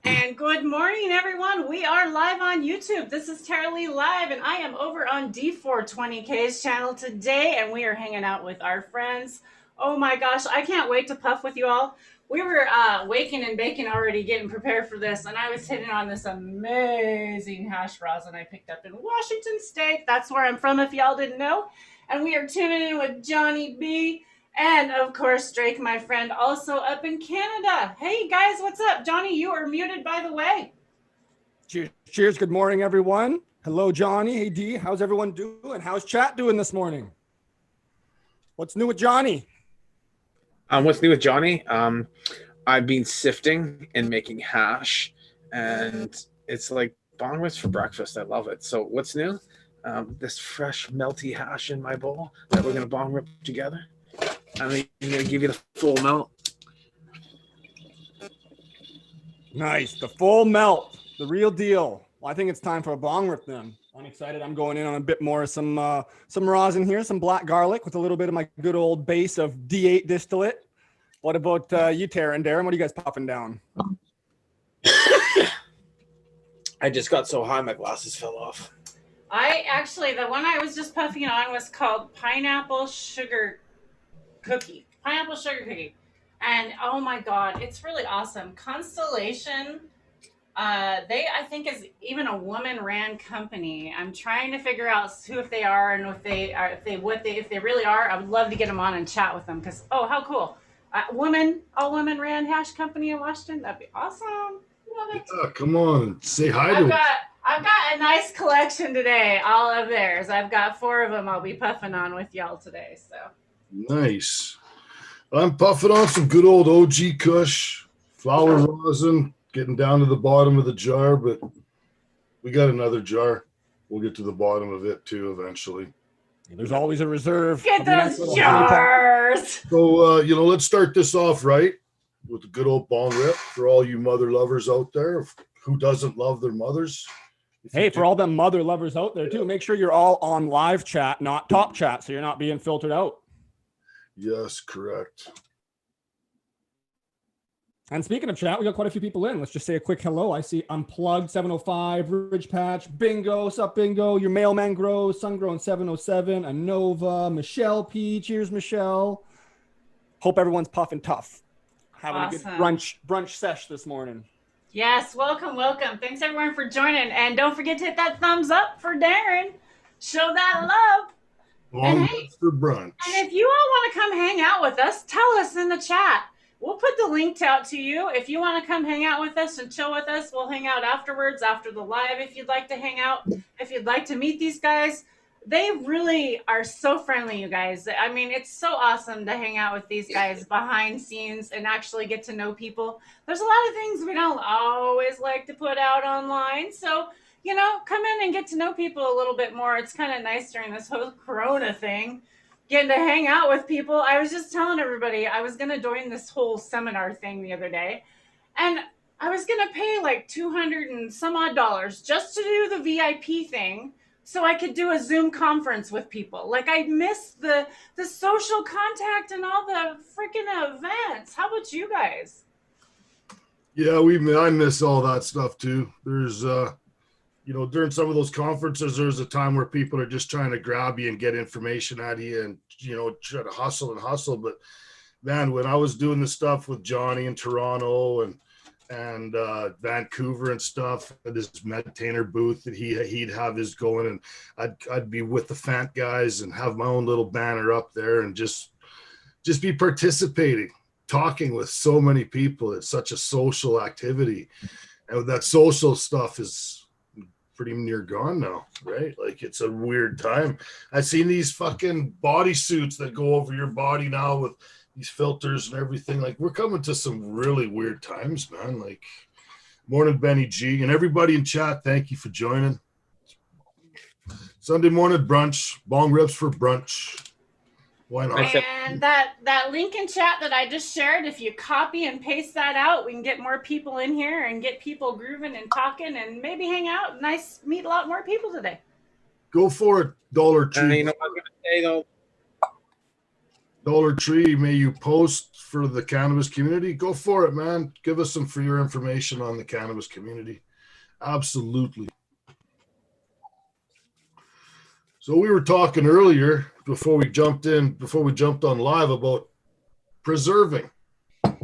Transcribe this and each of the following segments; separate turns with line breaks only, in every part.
And good morning, everyone. We are live on YouTube. This is Tara Lee Live, and I am over on D420K's channel today, and we are hanging out with our friends. Oh my gosh, I can't wait to puff with you all. We were waking and baking already, getting prepared for this, and I was hitting on this amazing hash rosin I picked up in Washington State. That's where I'm from, if y'all didn't know. And we are tuning in with Johnny B. And of course, Drake, my friend, also up in Canada. Hey guys, what's up? Johnny, you are muted, by the way.
Cheers. Cheers. Good morning, everyone. Hello, Johnny. Hey, D. How's everyone doing? How's chat doing this morning? What's new with Johnny?
What's new with Johnny? I've been sifting and making hash, and it's like bong ribs for breakfast. I love it. So what's new? This fresh, melty hash in my bowl that we're going to bong rib together. I'm going to give you the full melt.
Nice. The full melt. The real deal. Well, I think it's time for a bong rip then. I'm excited. I'm going in on a bit more of some rosin here, some black garlic with a little bit of my good old base of D8 distillate. What about you, Tara and Darren? What are you guys popping down?
I just got so high my glasses fell off.
The one I was just puffing on was called Pineapple Sugar Cookie. Pineapple Sugar Cookie. And oh my God, it's really awesome. Constellation, I think is even a woman-ran company. I'm trying to figure out if they are and if they really are. I would love to get them on and chat with them because how cool! All women-ran hash company in Washington. That'd be awesome. Love it.
Yeah, come on, say hi to them.
I've got a nice collection today, all of theirs. I've got 4 of them I'll be puffing on with y'all today. So
nice. I'm puffing on some good old OG Kush, flower rosin, getting down to the bottom of the jar, but we got another jar. We'll get to the bottom of it too eventually.
There's always a reserve.
Get those jars.
So, let's start this off right with a good old bong rip for all you mother lovers out there. Who doesn't love their mothers?
Hey, for all them mother lovers out there too, make sure you're all on live chat, not top chat, so you're not being filtered out.
Yes, correct.
And speaking of chat, we got quite a few people in. Let's just say a quick hello. I see Unplugged 705, Ridge Patch, Bingo, sup Bingo, your Mailman Grows, Sungrown 707, Anova, Michelle P. Cheers, Michelle. Hope everyone's puffing tough. Having a good brunch sesh this morning.
Yes, welcome. Thanks everyone for joining. And don't forget to hit that thumbs up for Darren. Show that love.
For brunch.
And if you all want to come hang out with us, tell us in the chat. We'll put the link out to you. If you want to come hang out with us and chill with us, we'll hang out afterwards, after the live, if you'd like to hang out. If you'd like to meet these guys, they really are so friendly, you guys. I mean, it's so awesome to hang out with these guys behind scenes and actually get to know people. There's a lot of things we don't always like to put out online. So, come in and get to know people a little bit more. It's kind of nice during this whole Corona thing, getting to hang out with people. I was just telling everybody I was going to join this whole seminar thing the other day, and I was going to pay like $200 and some odd just to do the VIP thing so I could do a Zoom conference with people. Like, I missed the social contact and all the freaking events. How about you guys?
Yeah, I miss all that stuff too. There's during some of those conferences, there's a time where people are just trying to grab you and get information out of you and, try to hustle. But man, when I was doing the stuff with Johnny in Toronto and Vancouver and stuff, at his Meditainer booth that he'd have his going, and I'd be with the Fant guys and have my own little banner up there and just be participating, talking with so many people. It's such a social activity. And that social stuff is pretty near gone now, right? Like, it's a weird time. I've seen these fucking bodysuits that go over your body now with these filters and everything. Like, we're coming to some really weird times, man. Like, morning, Benny G, and everybody in chat, thank you for joining. Sunday morning brunch, bong rips for brunch. Why not?
And that link in chat that I just shared, if you copy and paste that out, we can get more people in here and get people grooving and talking and maybe hang out. Meet a lot more people today.
Go for it, $2.
And you know what I was going to say, though?
Dollar Tree, may you post for the cannabis community? Go for it, man. Give us some for your information on the cannabis community. Absolutely. So we were talking earlier before we jumped on live about preserving. The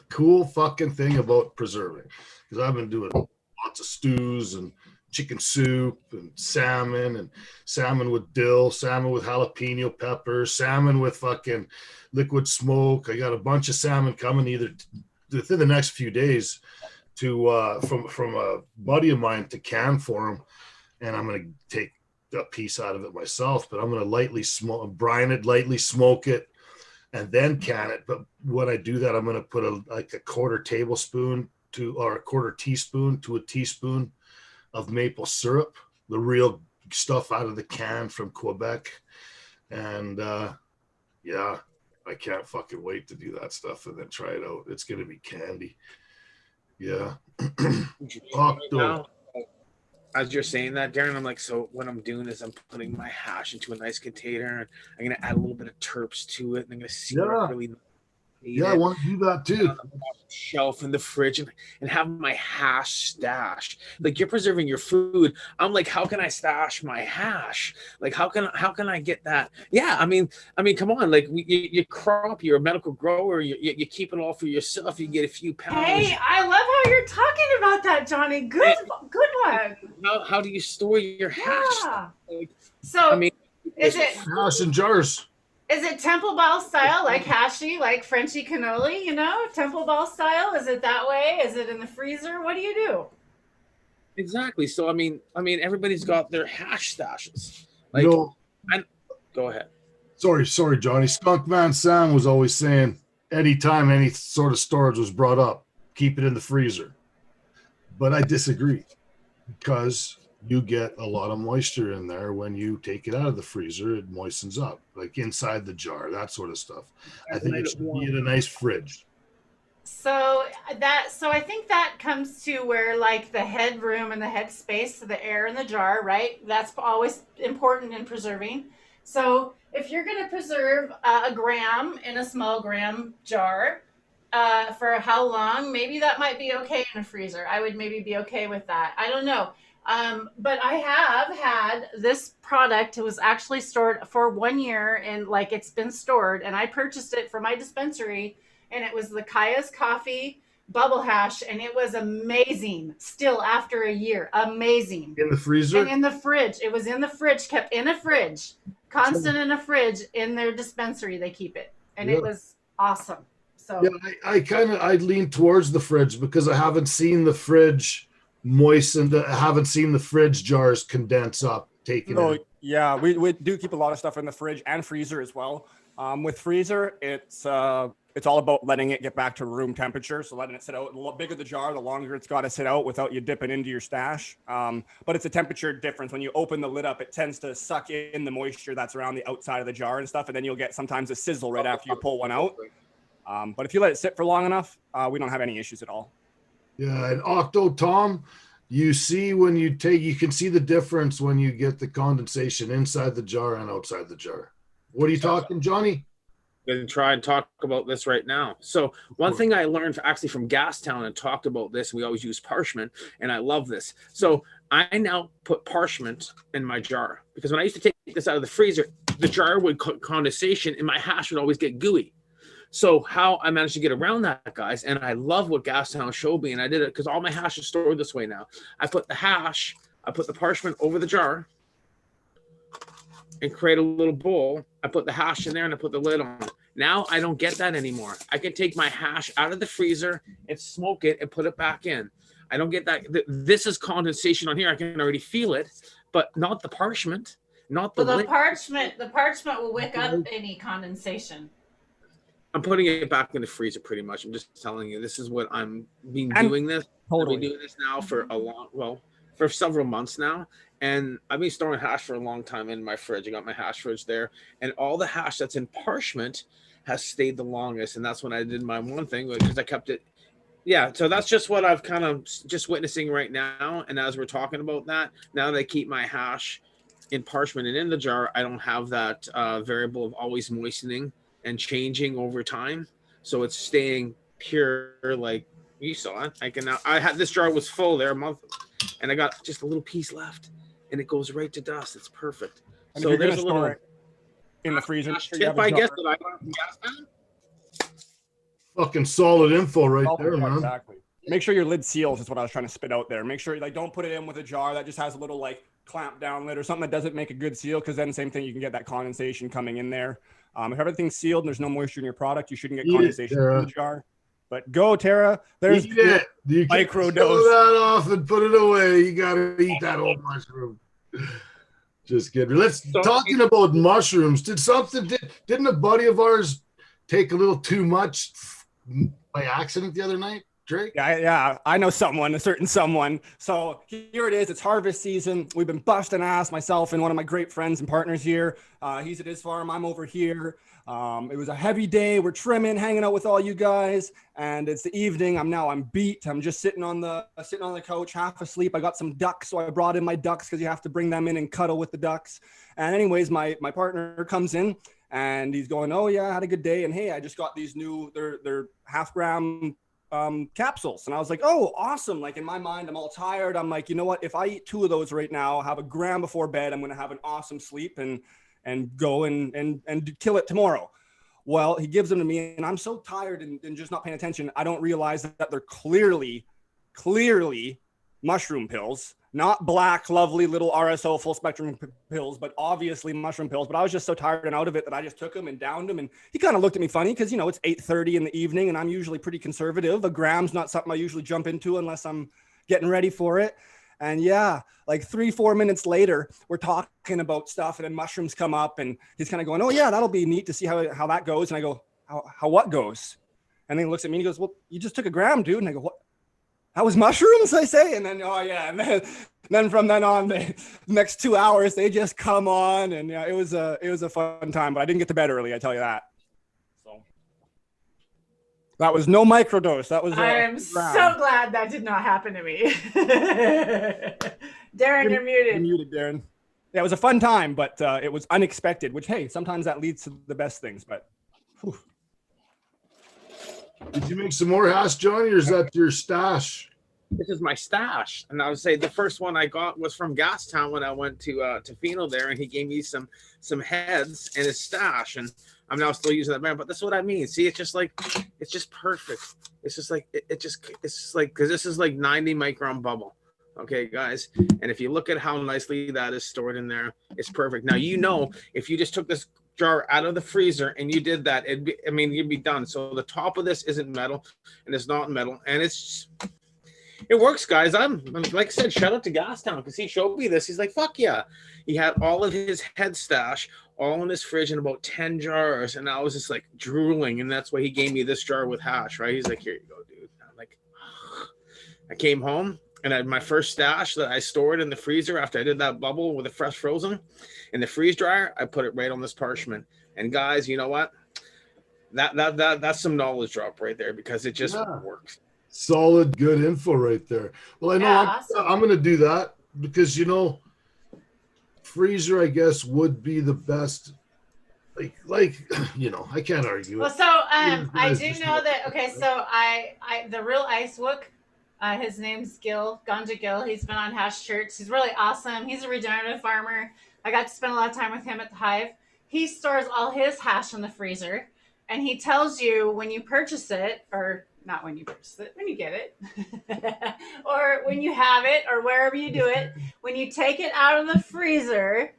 cool fucking thing about preserving, because I've been doing lots of stews and chicken soup and salmon with dill, salmon with jalapeno peppers, salmon with fucking liquid smoke. I got a bunch of salmon coming either within the next few days to from a buddy of mine to can for him, and I'm gonna take a piece out of it myself, but I'm gonna lightly brine it, lightly smoke it, and then can it. But when I do that, I'm gonna put a quarter teaspoon to a teaspoon of maple syrup, the real stuff out of the can from Quebec. And yeah, I can't fucking wait to do that stuff and then try it out. It's going to be candy. Yeah.
As you're saying that, Darren, I'm like, so what I'm doing is I'm putting my hash into a nice container, and I'm going to add a little bit of terps to it, and I'm going to see what really
I want to do that too.
Shelf in the fridge and have my hash stash. Like, you're preserving your food. I'm like, how can I stash my hash? Like, how can I get that? Yeah, I mean, come on. Like, you crop, you're a medical grower. You keep it all for yourself. You get a few pounds.
Hey, I love how you're talking about that, Johnny. Good one.
How do you store your hash?
Yeah.
Like,
So,
I mean,
is it
hash in jars?
Is it Temple Ball style, like hashy, like Frenchy cannoli, Temple Ball style? Is it that way? Is it in the freezer? What do you do?
Exactly. So, I mean, everybody's got their hash stashes. Like, go ahead.
Sorry, Johnny. Skunkman Sam was always saying anytime any sort of storage was brought up, keep it in the freezer. But I disagree, because you get a lot of moisture in there when you take it out of the freezer. It moistens up, like inside the jar, that sort of stuff. I think it should be in a nice fridge.
So I think that comes to where, like, the headroom and the head space, so the air in the jar, right? That's always important in preserving. So if you're going to preserve a gram in a small gram jar, for how long? Maybe that might be okay in a freezer. I would maybe be okay with that. I don't know. But I have had this product. It was actually stored for 1 year, and like, it's been stored, and I purchased it for my dispensary, and it was the Kaya's Coffee Bubble Hash, and it was amazing. Still after a year, amazing.
In the freezer?
And in the fridge. It was in the fridge, kept in a fridge, constant in a fridge in their dispensary. They keep it, and it was awesome. So
yeah, I lean towards the fridge because I haven't seen the fridge moistened. I haven't seen the fridge jars condense up.
Yeah, we do keep a lot of stuff in the fridge and freezer as well. With freezer, it's all about letting it get back to room temperature. So letting it sit out. The bigger the jar, the longer it's got to sit out without you dipping into your stash. But it's a temperature difference. When you open the lid up, it tends to suck in the moisture that's around the outside of the jar and stuff. And then you'll get sometimes a sizzle right after you pull one out. But if you let it sit for long enough, we don't have any issues at all.
Yeah, and Octo Tom, you see when you can see the difference when you get the condensation inside the jar and outside the jar. What are you talking, Johnny?
I'm going to try and talk about this right now. So one thing I learned actually from Gastown and talked about this, and we always use parchment, and I love this. So I now put parchment in my jar, because when I used to take this out of the freezer, the jar would condensation and my hash would always get gooey. So how I managed to get around that, guys, and I love what Gastown showed me, and I did it because all my hash is stored this way now. I put the parchment over the jar and create a little bowl. I put the hash in there and I put the lid on. Now I don't get that anymore. I can take my hash out of the freezer and smoke it and put it back in. I don't get that. This is condensation on here. I can already feel it, but not the parchment, not the lid.
The parchment will wick up any condensation.
I'm putting it back in the freezer pretty much. I'm just telling you, this is what I'm doing this.
Totally.
I've been doing this now for for several months now. And I've been storing hash for a long time in my fridge. I got my hash fridge there. And all the hash that's in parchment has stayed the longest. And that's when I did my one thing, because I kept it. Yeah, so that's just what I've kind of just witnessing right now. And as we're talking about that, now that I keep my hash in parchment and in the jar, I don't have that variable of always moistening and changing over time. So it's staying pure, like you saw it. I had this jar was full there a month, and I got just a little piece left, and it goes right to dust. It's perfect.
And
So
if you're
there's
gonna
a little
store it in the freezer.
tip, I guess, that I learned from Gastown.
Fucking solid info right there,
Yeah,
man.
exactly. Make sure your lid seals is what I was trying to spit out there. Make sure like don't put it in with a jar that just has a little like clamp down lid or something that doesn't make a good seal, because then same thing, you can get that condensation coming in there. If everything's sealed and there's no moisture in your product, you shouldn't get condensation in the jar. But go, Tara. There's
you
micro
dose
dose.
that off and put it away. You gotta eat that whole mushroom. Just kidding. Talking about mushrooms. Didn't a buddy of ours take a little too much by accident the other night, Drake?
Yeah, I know a certain someone. So here it is. It's harvest season. We've been busting ass, myself and one of my great friends and partners here. He's at his farm. I'm over here. It was a heavy day. We're trimming, hanging out with all you guys, and it's the evening. I'm beat. I'm just sitting on the couch, half asleep. I got some ducks, so I brought in my ducks because you have to bring them in and cuddle with the ducks. And anyways, my partner comes in and he's going, "Oh yeah, I had a good day. And hey, I just got these new they're half gram capsules." And I was like, "Oh, awesome!" Like in my mind, I'm all tired. I'm like, you know what? If I eat 2 of those right now, have a gram before bed, I'm gonna have an awesome sleep and go and kill it tomorrow. Well, he gives them to me, and I'm so tired and just not paying attention. I don't realize that they're clearly mushroom pills, not black, lovely little RSO full spectrum pills, but obviously mushroom pills. But I was just so tired and out of it that I just took them and downed them. And he kind of looked at me funny because, it's 8:30 in the evening and I'm usually pretty conservative. A gram's not something I usually jump into unless I'm getting ready for it. And yeah, like 3-4 minutes later, we're talking about stuff and then mushrooms come up and he's kind of going, "Oh yeah, that'll be neat to see how that goes." And I go, how what goes? And then he looks at me and he goes, "Well, you just took a gram, dude." And I go, "What? That was mushrooms?" I say. And then, oh yeah. And then from then on, the next 2 hours, they just come on. And yeah, it was a fun time, but I didn't get to bed early. I tell you that. So that was no microdose. That was.
I am so glad that did not happen to me. Darren, you're muted.
You're muted, Darren. Yeah, it was a fun time, but it was unexpected, which, hey, sometimes that leads to the best things. But whew.
Did you make some more hash, Johnny, or is that your stash?
This is my stash, and I would say the first one I got was from Gastown when I went to Fino there, and he gave me some heads and his stash, and I'm now still using that brand. But that's what I mean. See, it's just perfect. It's just like because this is like 90 micron bubble. Okay, guys, and if you look at how nicely that is stored in there, it's perfect. Now if you just took this jar out of the freezer and you did that, you'd be done. So the top of this isn't metal, and it's not metal, and it works, guys. I'm like I said, shout out to Gastown because he showed me this. He's like, "Fuck yeah!" He had all of his head stash all in his fridge in about 10 jars, and I was just like drooling, and that's why he gave me this jar with hash. Right? He's like, "Here you go, dude." I'm like, I came home. And I had my first stash that I stored in the freezer after I did that bubble with the fresh frozen in the freeze dryer. I put it right on this parchment. And guys, you know what? That's some knowledge drop right there because it just works.
Solid, good info right there. Well, I know
awesome.
I'm going to do that because freezer I guess would be the best. Like I can't argue.
Well, so I do know that. Okay, so I the real Ice Wook. His name's Ganja Gil. He's been on Hash Church. He's really awesome. He's a regenerative farmer. I got to spend a lot of time with him at the Hive. He stores all his hash in the freezer, and he tells you when you purchase it, or not when you purchase it, when you get it, or when you have it, or wherever you do it, when you take it out of the freezer,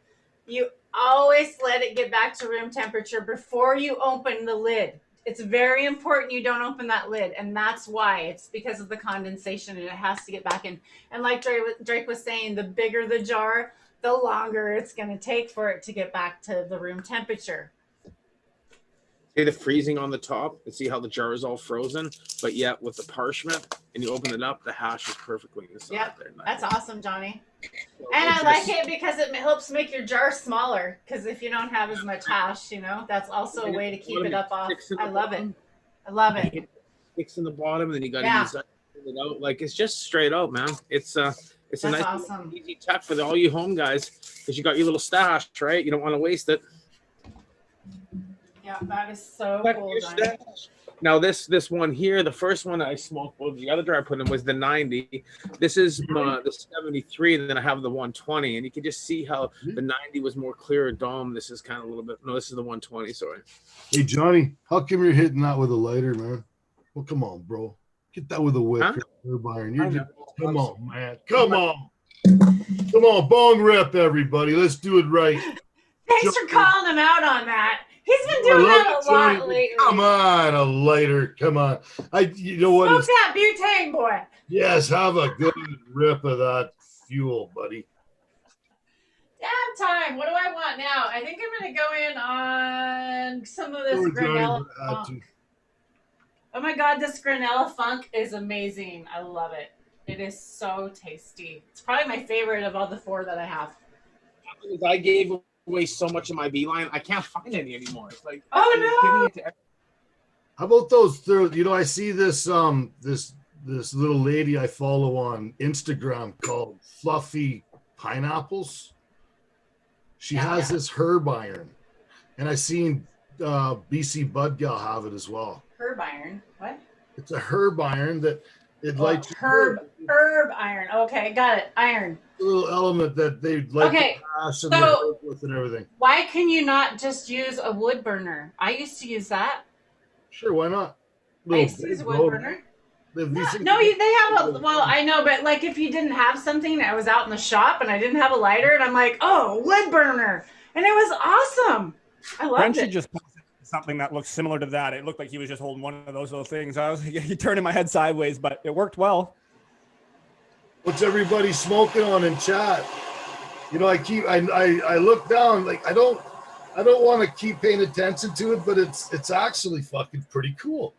you always let it get back to room temperature before you open the lid. It's very important you don't open that lid, and that's why. It's because of the condensation, and it has to get back in. And like Drake was saying, the bigger the jar, the longer it's going to take for it to get back to the room temperature.
See the freezing on the top and see how the jar is all frozen, but yet with the parchment, and you open it up, the hash is perfectly inside.
Yep,
there.
That's awesome, Johnny. And I like it because it helps make your jar smaller. Because if you don't have as much hash, that's also a way to keep it up off. I love it. I love it.
It sticks in the bottom, and then you got to use that to pull it out. Like it's just straight out, man. It's a nice,
awesome.
Easy tech for all you home guys because you got your little stash, right? You don't want to waste it.
Yeah, that is so
Back to
cool,
your
Johnny.
stash. Now this one here, the first one I smoked, well, the other dry I put in was the 90. This is the 73, and then I have the 120, and you can just see how the 90 was more clear dome. This is kind of a little bit. No, this is the 120. Sorry.
Hey Johnny, how come you're hitting that with a lighter, man? Well, come on, bro. Get that with a wick
Huh?
or herb iron. You're
I
just,
know.
come on, man. Come on. Come on, bong rip, everybody. Let's do it right.
Thanks for calling him out on that. He's been doing that a lot lately.
Come on, a lighter. Come on. You know what?
Smoke that butane, boy.
Yes, have a good rip of that fuel, buddy.
Damn time. What do I want now? I think I'm going to go in on some of this Granella Funk. Oh my God, this Granella Funk is amazing. I love it. It is so tasty. It's probably my favorite of all the 4 that I have.
I gave away so much of my beeline, I can't find any anymore. It's like,
oh no.
How about those? You know, I see this this little lady I follow on Instagram called Fluffy Pineapples. She has this herb iron, and I seen BC Bud Gal have it as well.
Herb iron? What?
It's a herb iron that it lights.
Herb iron. Okay, got it. Iron.
A little element that they like to pass and
so
with and everything.
Why can you not just use a wood burner? I used to use that.
Sure, why not?
I used to use a wood burner.
They
have a, well, I know, but like if you didn't have something, I was out in the shop and I didn't have a lighter and I'm like, oh, wood burner. And it was awesome. I loved it.
Just something that looked similar to that. It looked like he was just holding one of those little things. He turning my head sideways, but it worked well.
What's everybody smoking on in chat? You know, I look down, like I don't want to keep paying attention to it, but it's actually fucking pretty cool.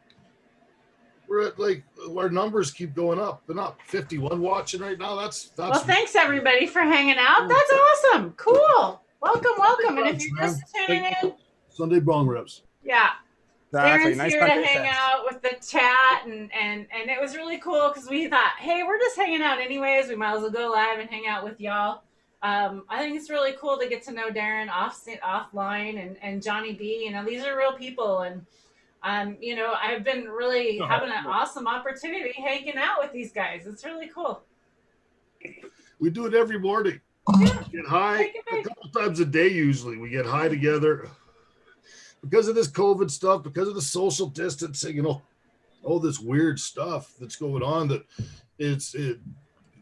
We're at like our numbers keep going up. They're not 51 watching right now. That's
well, thanks everybody for hanging out. That's awesome. Cool. Welcome. And if you're just tuning in,
Sunday bong rips.
Yeah.
Exactly.
Darren's here to hang out with the chat, and it was really cool because we thought, hey, we're just hanging out anyways. We might as well go live and hang out with y'all. I think it's really cool to get to know Darren offline and Johnny B. You know, these are real people, and you know, I've been really having an awesome opportunity hanging out with these guys. It's really cool.
We do it every morning.
Yeah.
Get high a couple times a day. Usually, we get high together. Because of this COVID stuff, because of the social distancing, you know, all this weird stuff that's going on, that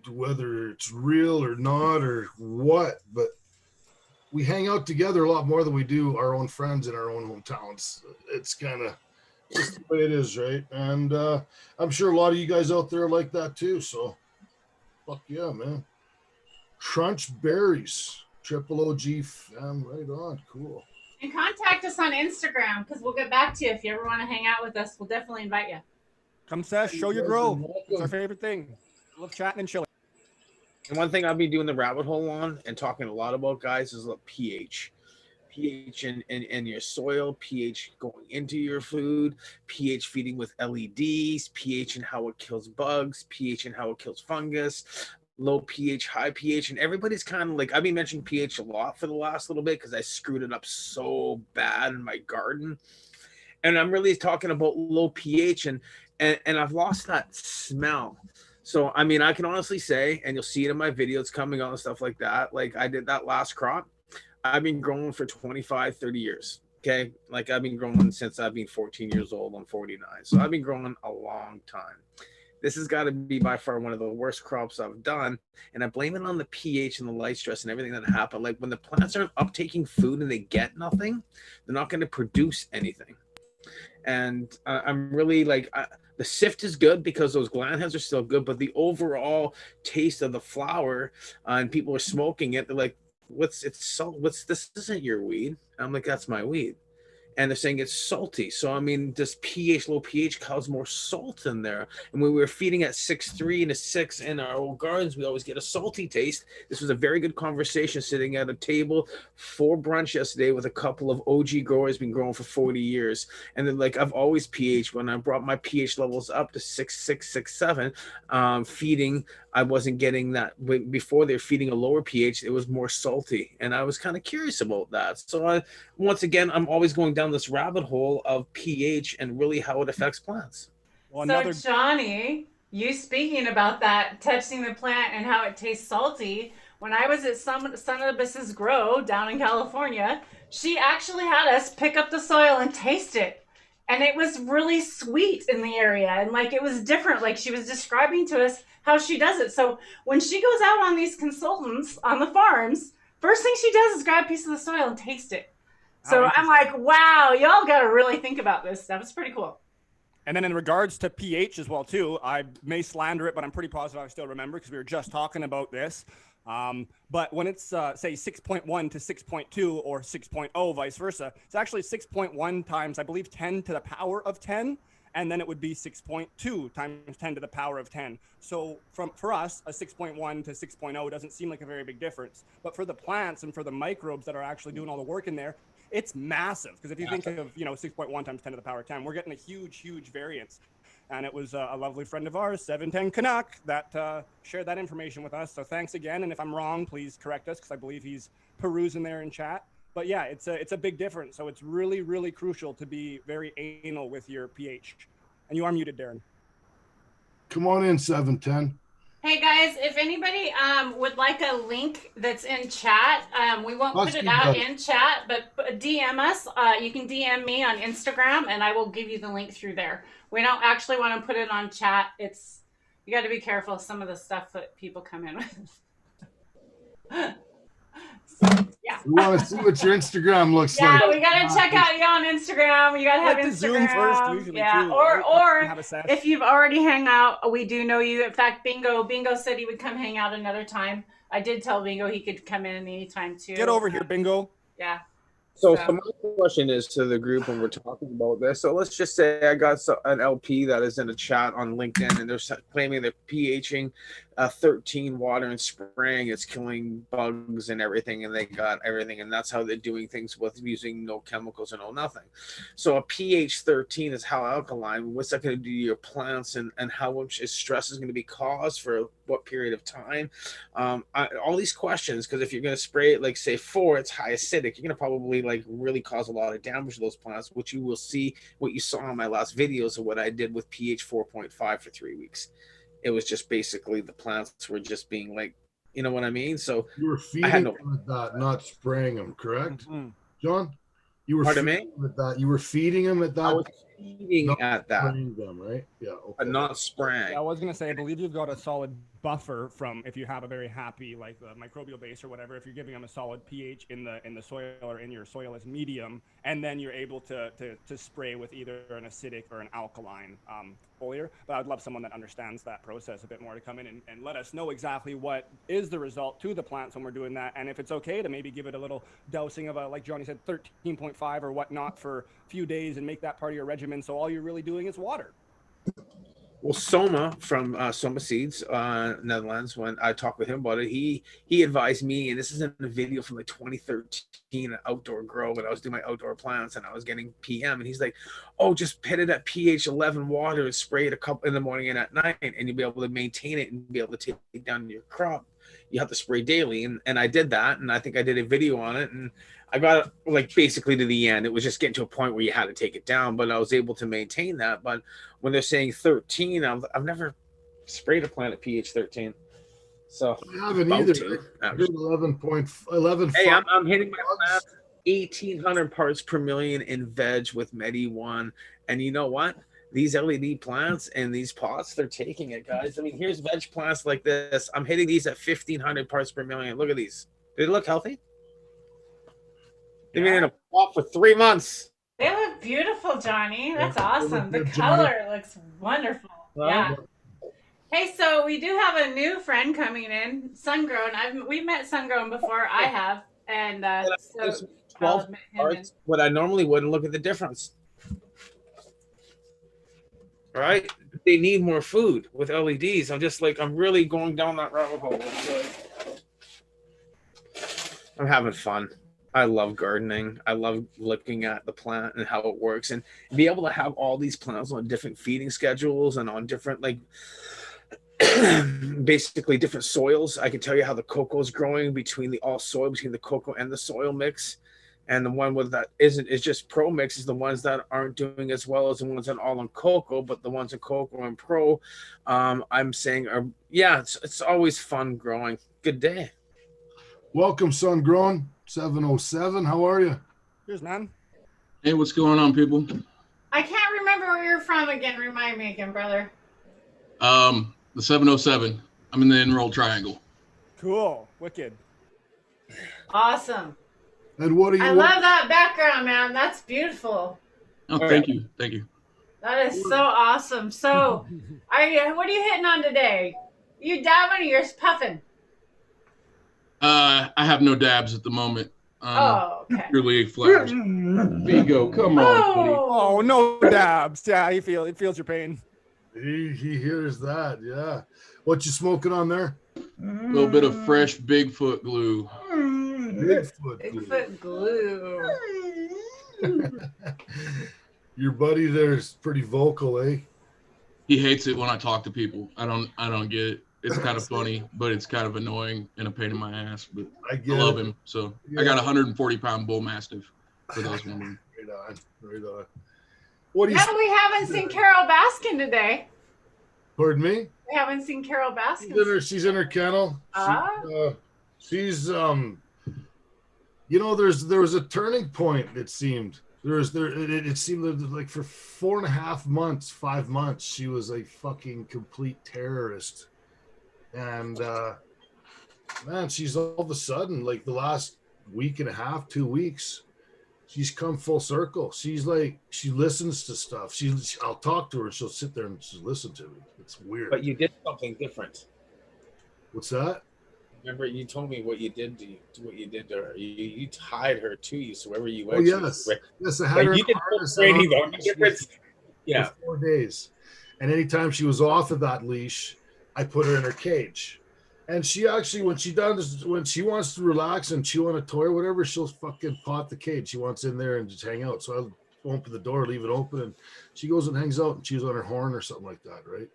whether it's real or not or what, but we hang out together a lot more than we do our own friends in our own hometowns. It's kind of just the way it is, right? And I'm sure a lot of you guys out there like that too. So, fuck yeah, man. Crunch berries, triple OG fam, right on, cool.
And contact us on Instagram because we'll get back to you if you ever want to hang out with us. We'll definitely invite you.
Come, Sesh, show your grow. It's our favorite thing. I love chatting and chilling.
And one thing I'll be doing the rabbit hole on and talking a lot about, guys, is pH. pH in your soil, pH going into your food, pH feeding with LEDs, pH and how it kills bugs, pH and how it kills fungus, low pH, high pH, and everybody's kind of like, I've been mentioning pH a lot for the last little bit because I screwed it up so bad in my garden. And I'm really talking about low pH and I've lost that smell. So, I mean, I can honestly say, and you'll see it in my videos coming on and stuff like that, like I did that last crop. I've been growing for 25, 30 years. Okay. Like I've been growing since I've been 14 years old. I'm 49. So I've been growing a long time. This has got to be by far one of the worst crops I've done. And I blame it on the pH and the light stress and everything that happened. Like when the plants aren't uptaking food and they get nothing, they're not going to produce anything. And I'm really like, the sift is good because those gland heads are still good, but the overall taste of the flower and people are smoking it. They're like, this isn't your weed. And I'm like, that's my weed. And they're saying it's salty. So, I mean, this pH, low pH causes more salt in there. And when we were feeding at 6.3 and a 6 in our old gardens, we always get a salty taste. This was a very good conversation sitting at a table for brunch yesterday with a couple of OG growers been growing for 40 years. And then, like, I've always pH, when I brought my pH levels up to 6.6, 6.7, feeding I wasn't getting that. Before they're feeding a lower pH, it was more salty, and I was kind of curious about that. So once again, I'm always going down this rabbit hole of pH and really how it affects plants.
Well,
So Johnny, you speaking about that, touching the plant and how it tastes salty. When I was at Cannabis's Grow down in California, she actually had us pick up the soil and taste it. And it was really sweet in the area. And like it was different. Like she was describing to us how she does it. So when she goes out on these consultants on the farms, first thing she does is grab a piece of the soil and taste it. So I'm like, wow, y'all got to really think about this stuff. It's pretty cool.
And then in regards to pH as well, too, I may slander it, but I'm pretty positive I still remember because we were just talking about this. But when it's, say, 6.1 to 6.2 or 6.0, vice versa, it's actually 6.1 times, I believe, 10 to the power of 10. And then it would be 6.2 times 10 to the power of 10. So for us, a 6.1 to 6.0 doesn't seem like a very big difference. But for the plants and for the microbes that are actually doing all the work in there, it's massive. Because if you think of, 6.1 times 10 to the power of 10, we're getting a huge variance. And it was a lovely friend of ours, 710 Canuck, that shared that information with us. So thanks again. And if I'm wrong, please correct us, because I believe he's perusing there in chat. But yeah, it's a big difference. So it's really crucial to be very anal with your pH. And you are muted, Darren.
Come on in, 710.
Hey guys, if anybody would like a link that's in chat, we won't put it out in chat, but DM us. You can DM me on Instagram, and I will give you the link through there. We don't actually want to put it on chat. You got to be careful of some of the stuff that people come in with. Yeah.
We want to see what your Instagram looks like.
Yeah, we got to check out you on Instagram. You got to have Instagram.
Zoom first, usually,
yeah,
too,
or
right?
if you've already hung out, we do know you. In fact, Bingo said he would come hang out another time. I did tell Bingo he could come in any time too.
Get over here, Bingo.
Yeah.
So my question is to the group when we're talking about this. So let's just say I got an LP that is in a chat on LinkedIn, and they're claiming they're pHing 13 water and spraying. It's killing bugs and everything, and they got everything, and that's how they're doing things with using no chemicals and no nothing. So a pH 13 is how alkaline. What's that going to do to your plants, and how much stress is going to be caused for what period of time? All these questions, because if you're going to spray it like say 4, it's high acidic, you're going to probably like really cause a lot of damage to those plants, which you will see what you saw in my last videos of what I did with pH 4.5 for 3 weeks. It was just basically the plants were just being like, you know what I mean? So
you were feeding them with that, not spraying them, correct?
Mm-hmm.
John? You were feeding them with that. You were feeding them at that.
I was feeding at that.
Spraying them, right? Yeah. Okay.
But not spraying.
I was going to say, I believe you've got a solid buffer from, if you have a very happy, like the microbial base or whatever, if you're giving them a solid pH in the soil or in your soil as medium, and then you're able to spray with either an acidic or an alkaline foliar. But I'd love someone that understands that process a bit more to come in and let us know exactly what is the result to the plants when we're doing that. And if it's okay to maybe give it a little dosing of like Johnny said, 13.5 or whatnot for a few days and make that part of your regimen. So all you're really doing is water.
Well, Soma from Soma Seeds, Netherlands, when I talked with him about it, he advised me, and this is in a video from like 2013, an outdoor grow, when I was doing my outdoor plants and I was getting PM, and he's like, oh, just put it at pH 11 water and spray it a couple in the morning and at night, and you'll be able to maintain it and be able to take down your crop. You have to spray daily, and I did that, and I think I did a video on it, and I got it like basically to the end. It was just getting to a point where you had to take it down, but I was able to maintain that. But when they're saying 13, I've never sprayed a plant at pH 13. So
I haven't either. 11.11.
Hey, I'm hitting my plants 1,800 parts per million in veg with Medi-1, and you know what? These LED plants and these pots, they're taking it, guys. I mean, here's veg plants like this. I'm hitting these at 1,500 parts per million. Look at these. Do they look healthy? They've been in a pot for 3 months.
They look beautiful, Johnny. That's awesome. The color looks wonderful. Yeah. Hey, so we do have a new friend coming in, Sungrown. We've met Sungrown before. I have, and so
12 parts, what I normally wouldn't. Look at the difference. All right, they need more food with LEDs. I'm really going down that rabbit hole. I'm having fun. I love gardening. I love looking at the plant and how it works, and be able to have all these plants on different feeding schedules and on different basically different soils. I can tell you how the cocoa is growing between the all soil, between the cocoa and the soil mix. And the one with that isn't is just pro mix is the ones that aren't doing as well as the ones that all in cocoa, but the ones in cocoa and pro, I'm saying are it's always fun growing. Good day.
Welcome, Sun Grown 707. How are you?
Cheers, man.
Hey, what's going on, people?
I can't remember where you're from again. Remind me again, brother.
The 707. I'm in the Enroll Triangle.
Cool. Wicked.
Awesome.
And what are you?
I love that background, man. That's beautiful.
Oh, thank you. Thank you.
That is so awesome. So, what are you hitting on today? You dabbing or you're puffing?
I have no dabs at the moment.
Okay.
Purely flowers. Vigo, come on, buddy.
Oh, no dabs. Yeah, he feels your pain.
He hears that. Yeah. What you smoking on there?
A little bit of fresh Bigfoot glue.
Bigfoot glue.
Your buddy there's pretty vocal, eh?
He hates it when I talk to people. I don't get it. It's kind of funny, but it's kind of annoying and a pain in my ass. But I love him. So I got a 140-pound bull mastiff. For those wondering.
Right on. What do you?
We haven't seen Carol Baskin today.
Pardon me?
We haven't seen Carol Baskin.
She's in her kennel. She's there was a turning point. It seemed it seemed like for 4.5 months, 5 months, she was a fucking complete terrorist. And man, she's all of a sudden, like the last week and a half, 2 weeks, she's come full circle. She's like, she listens to stuff. I'll talk to her and she'll sit there and just listen to me. It's weird.
But you did something different.
What's that?
Remember, you told me what you did to her. You tied her to you, so wherever you
went. Oh yes, I had her.
You did training though. Yeah,
4 days, and anytime she was off of that leash, I put her in her cage. And she actually, when she wants to relax and chew on a toy or whatever, she'll fucking pot the cage. She wants in there and just hang out. So I'll open the door, leave it open, and she goes and hangs out and chews on her horn or something like that, right?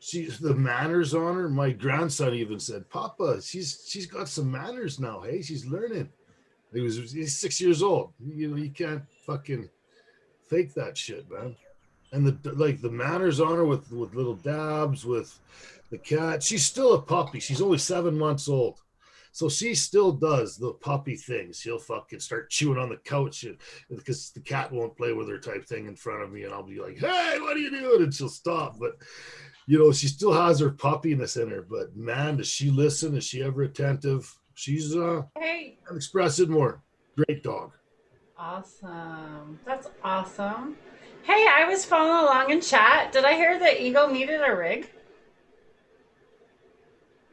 She's the manners on her. My grandson even said, "Papa, she's got some manners now. Hey, she's learning." He's 6 years old. You can't fucking fake that shit, man. And the manners on her with little dabs with the cat. She's still a puppy. She's only 7 months old, so she still does the puppy things. She'll fucking start chewing on the couch because the cat won't play with her type thing in front of me, and I'll be like, "Hey, what are you doing?" And she'll stop, but. She still has her puppiness in her, but man, does she listen? Is she ever attentive? She's express it more. Great dog.
Awesome. That's awesome. Hey, I was following along in chat. Did I hear that Eagle needed a rig?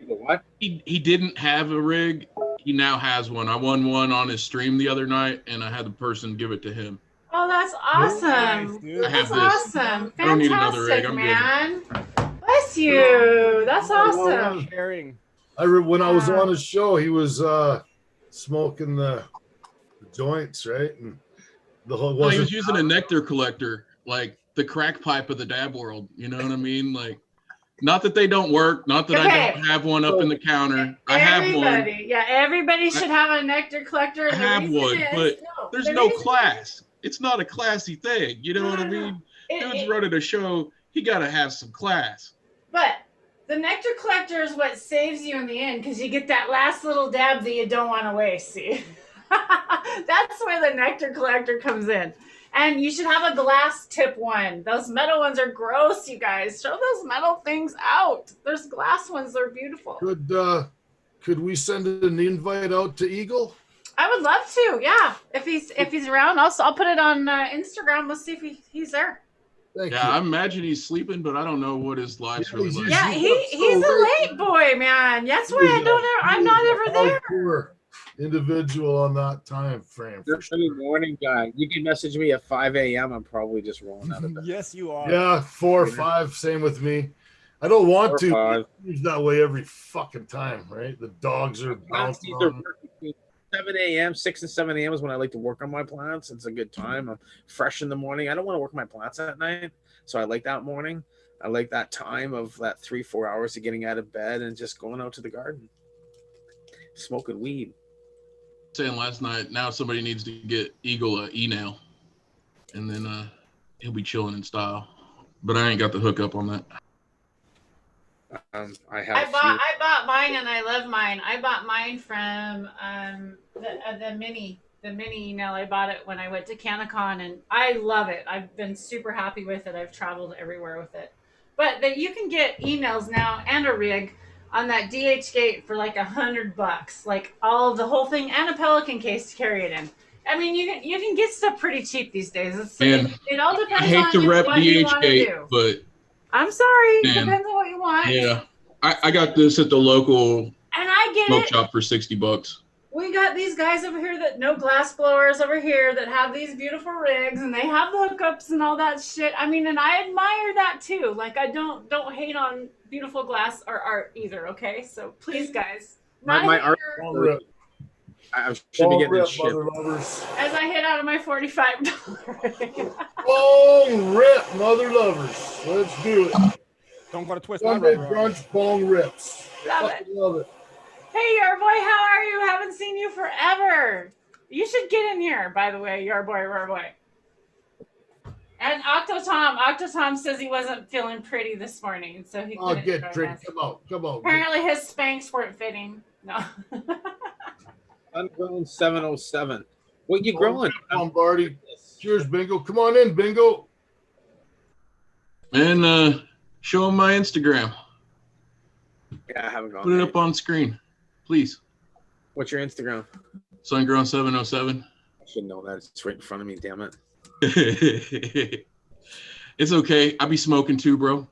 What?
He didn't have a rig. He now has one. I won one on his stream the other night, and I had the person give it to him.
Oh, that's awesome.
Nice,
that's awesome.
I don't need another rig. I'm
man. Good. Bless you. That's awesome.
Sharing.
When I was on his show, he was smoking the joints, right? And the whole
he was using a nectar collector, like the crack pipe of the dab world. You know what I mean? Like, not that they don't work, not that I don't have one up in the counter. I have one.
Yeah, everybody should have a nectar collector.
I have one, but there's no class. It's not a classy thing. You know what I mean? Dude's running a show. He got to have some class.
But the nectar collector is what saves you in the end, because you get that last little dab that you don't want to waste. See, that's where the nectar collector comes in. And you should have a glass tip one. Those metal ones are gross, you guys. Throw those metal things out. There's glass ones. They're beautiful.
Could we send an invite out to Eagle?
I would love to. Yeah, if he's around, I'll put it on Instagram. Let's see if he's there.
Thank you.
I imagine he's sleeping, but I don't know what his life's really like.
Yeah, he's a late boy, man. That's why I'm not ever there.
Individual on that time frame.
Early morning guy. You can message me at 5 a.m. I'm probably just rolling out of bed.
Yes, you are.
Yeah, 4 or 5. Same with me. I don't want to. It's that way every fucking time, right? The dogs are bouncing on.
7 a.m., 6 and 7 a.m. is when I like to work on my plants. It's a good time. I'm fresh in the morning. I don't want to work my plants at night, so I like that morning. I like that time of that 3-4 hours of getting out of bed and just going out to the garden, smoking weed.
Saying last night, now somebody needs to get Eagle a e-nail, and then he'll be chilling in style. But I ain't got the hookup on that.
I bought mine and I love mine. I bought mine from the mini e-nail. I bought it when I went to CannaCon and I love it. I've been super happy with it. I've traveled everywhere with it. But that you can get e-nails now and a rig on that DH Gate for like $100, like all of the whole thing and a Pelican case to carry it in. I mean, you can get stuff pretty cheap these days. It all depends
I hate
on
to rep
what you want to
DH Gate,
do.
but
I'm sorry.
Man.
Depends on what you want.
yeah, I got this at the local
And I get
smoke
it.
shop for $60.
We got these guys over here that know glass blowers over here that have these beautiful rigs and they have the hookups and all that shit. I mean, and I admire that too. Like I don't hate on beautiful glass or art either. Okay, so please, guys,
My art. I should be getting it shipped.
As I hit out of my $45.
Bong rip, mother lovers. Let's do it.
Don't go to twist. my
Sunday
rubber.
brunch, bong rips.
Love
Fucking love it.
Hey, your boy, how are you? Haven't seen you forever. You should get in here, by the way, your boy. And Octotom says he wasn't feeling pretty this morning, so he couldn't
Get
join
drink.
us.
Come on.
Apparently his Spanx weren't fitting. No.
Ungrown 707. What you growing?
Lombardi. Cheers, Bingo. Come on in, Bingo.
And show him my Instagram.
Yeah, I haven't gone.
Put it up on screen, please.
What's your Instagram?
Sungrown707.
I should know that. It's right in front of me. Damn it.
It's okay. I be smoking too, bro.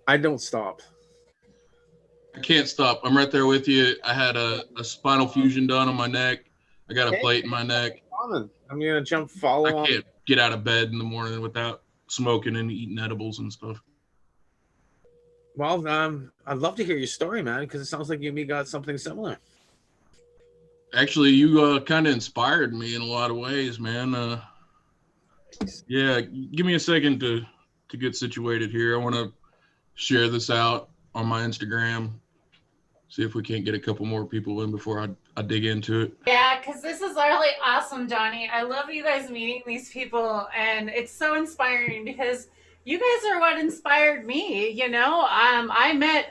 I don't stop.
I can't stop. I'm right there with you. I had a spinal fusion done on my neck. I got a plate in my neck.
I'm gonna jump follow.
I can't get out of bed in the morning without smoking and eating edibles and stuff.
Well, I'd love to hear your story, man, because it sounds like you and me got something similar.
Actually, you kind of inspired me in a lot of ways, man. Yeah, give me a second to get situated here. I want to share this out on my Instagram. See if we can't get a couple more people in before I dig into it.
Yeah, because this is really awesome, Johnny. I love you guys meeting these people, and it's so inspiring because you guys are what inspired me. You know, I met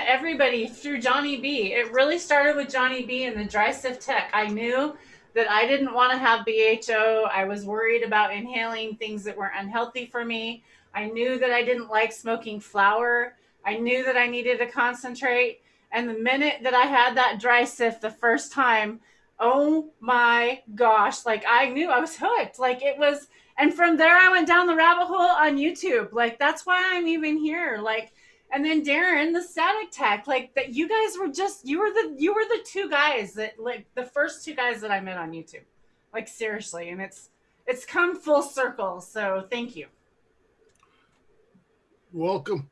everybody through Johnny B. It really started with Johnny B and the dry sift tech. I knew that I didn't want to have BHO. I was worried about inhaling things that were unhealthy for me. I knew that I didn't like smoking flower. I knew that I needed to concentrate. And the minute that I had that dry sift the first time, oh my gosh, like I knew I was hooked. Like it was, and from there I went down the rabbit hole on YouTube. Like that's why I'm even here. Like, and then Darren, the static tech, like that you guys were just, you were the two guys that, like the first two guys that I met on YouTube. Like seriously. And it's come full circle. So thank you.
Welcome.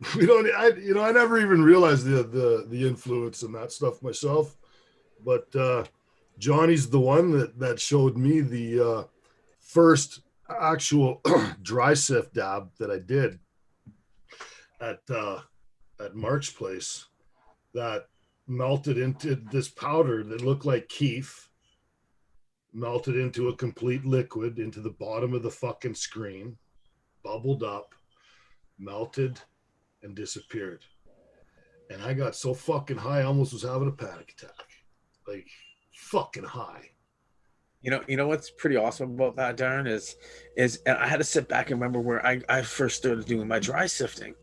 I never even realized the influence and that stuff myself, but Johnny's the one that showed me the first actual dry sift dab that I did at Mark's place that melted into this powder that looked like keef, melted into a complete liquid into the bottom of the fucking screen, bubbled up, melted, and disappeared. And I got so fucking high, I almost was having a panic attack. Like fucking high.
You know what's pretty awesome about that, Darren, is and I had to sit back and remember where I first started doing my dry sifting.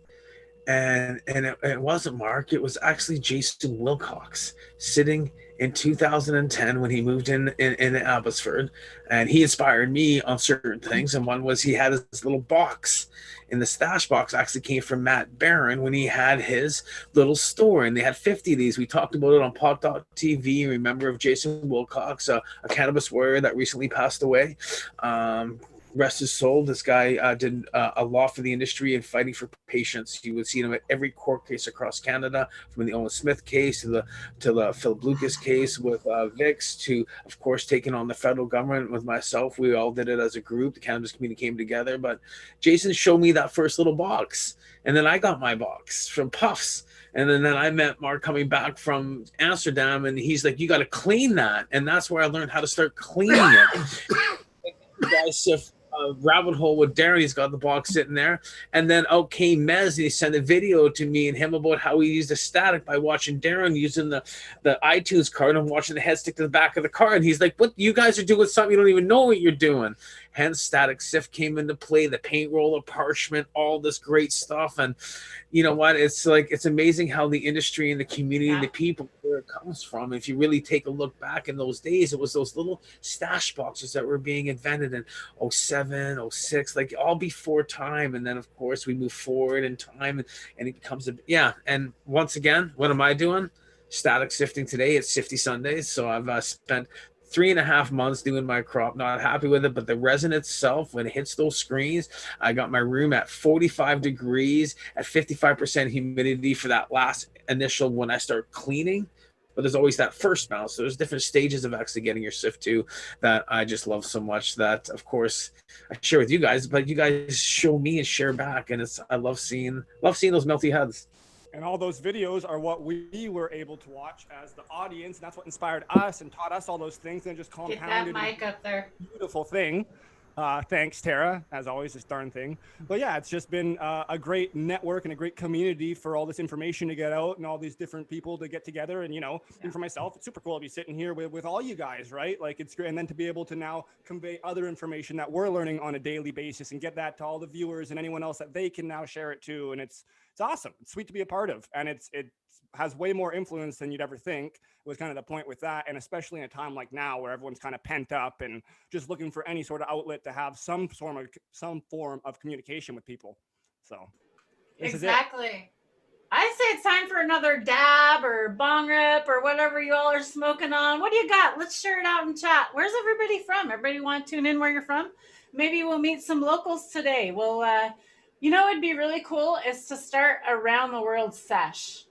And it wasn't Mark, it was actually Jason Wilcox sitting in 2010 when he moved in Abbotsford, and he inspired me on certain things. And one was he had this little box, and the stash box actually came from Matt Barron when he had his little store, and they had 50 of these. We talked about it on Pod.tv. Remember of Jason Wilcox, a cannabis warrior that recently passed away. rest his soul. This guy did a lot for the industry and fighting for patients. You would see him at every court case across Canada, from the Owen Smith case to the Philip Lucas case with Vix, to, of course, taking on the federal government with myself. We all did it as a group. The cannabis community came together. But Jason showed me that first little box, and then I got my box from Puffs. And then I met Mark coming back from Amsterdam, and he's like, "You got to clean that." And that's where I learned how to start cleaning it. Guys, rabbit hole with Darren. He's got the box sitting there, and then out came Mez, and he sent a video to me and him about how he used a static by watching Darren using the iTunes card and watching the head stick to the back of the car. And he's like, "What you guys are doing? Something you don't even know what you're doing." Hence, static sift came into play, the paint roller, parchment, all this great stuff. And you know what? It's like, it's amazing how the industry and the community and the people, where it comes from. If you really take a look back in those days, it was those little stash boxes that were being invented in 07, 06, like all before time. And then, of course, we move forward in time, and it becomes And once again, what am I doing? Static sifting today. It's Sifty Sundays. So I've spent 3.5 months doing my crop, not happy with it, but the resin itself, when it hits those screens, I got my room at 45 degrees at 55% humidity for that last initial when I start cleaning. But there's always that first bounce. So there's different stages of actually getting your sift to that I just love so much, that of course I share with you guys, but you guys show me and share back, and I love seeing those melty heads.
And all those videos are what we were able to watch as the audience, and that's what inspired us and taught us all those things, and just compounded.
Get that mic up there.
Beautiful thing. Thanks, Tara, as always, this darn thing. But yeah, it's just been a great network and a great community for all this information to get out and all these different people to get together. And, and for myself, it's super cool to be sitting here with all you guys, right? Like, it's great. And then to be able to now convey other information that we're learning on a daily basis and get that to all the viewers and anyone else that they can now share it to. And it's awesome. It's sweet to be a part of. And it has way more influence than you'd ever think, was kind of the point with that. And especially in a time like now where everyone's kind of pent up and just looking for any sort of outlet to have some form of communication with people. So
exactly. I say it's time for another dab or bong rip or whatever you all are smoking on. What do you got? Let's share it out in chat. Where's everybody from? Everybody want to tune in where you're from? Maybe we'll meet some locals today. We'll, it'd be really cool is to start a round the world sesh.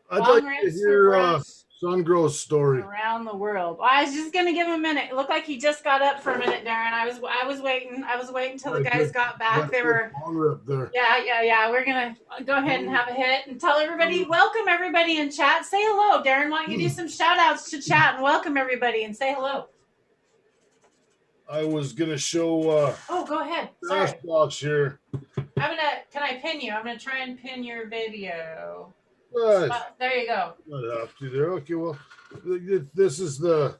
I'd like to hear Sungrow's story.
Around the world. Well, I was just gonna give him a minute. It looked like he just got up for a minute, Darren. I was waiting. I was waiting until the guys got back. They were. Yeah. We're gonna go ahead and have a hit and tell everybody. Welcome everybody in chat. Say hello, Darren. Why don't you do some shout outs to chat and welcome everybody and say hello.
I was gonna show.
Go ahead.
Sorry. Box here.
Can I pin you? I'm gonna try and pin your video. There you go.
Not have to there. Okay, well, this is the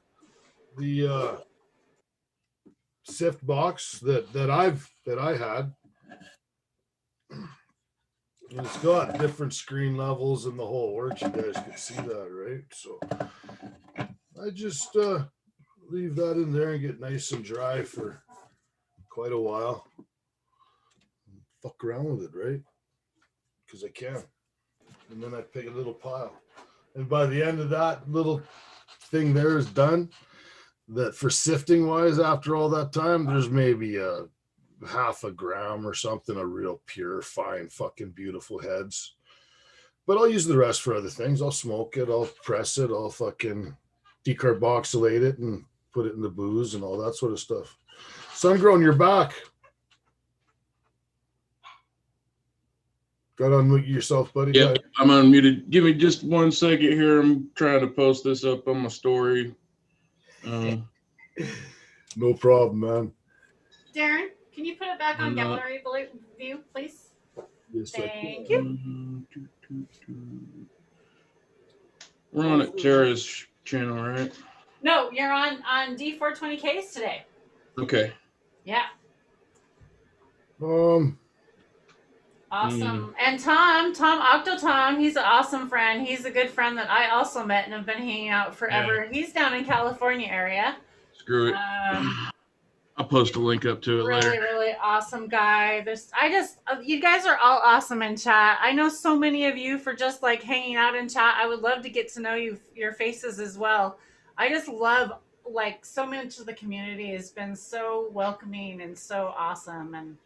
sift box that I had. And it's got different screen levels and the whole works. You guys can see that, right? So I just leave that in there and get nice and dry for quite a while. Fuck around with it, right? Because I can. And then I pick a little pile. And by the end of that little thing there is done, that for sifting wise, after all that time, there's maybe a half a gram or something of real pure, fine, fucking beautiful heads. But I'll use the rest for other things. I'll smoke it, I'll press it, I'll fucking decarboxylate it and put it in the booze and all that sort of stuff. Sungrown, you're back. Got to unmute yourself, buddy.
Yep, I'm unmuted. Give me just 1 second here. I'm trying to post this up on my story.
No problem, man.
Darren, can you put it back on gallery view, please?
Yes,
thank you.
We're on at Tara's channel, right?
No, you're on D420Ks today.
Okay.
Yeah. Awesome. And Tom, Octo-Tom, he's an awesome friend. He's a good friend that I also met and have been hanging out forever. Yeah. He's down in California area.
Screw it. I'll post a link up to it later.
Really awesome guy. You guys are all awesome in chat. I know so many of you for just like hanging out in chat. I would love to get to know your faces as well. I just love like so much of the community has been so welcoming and so awesome. And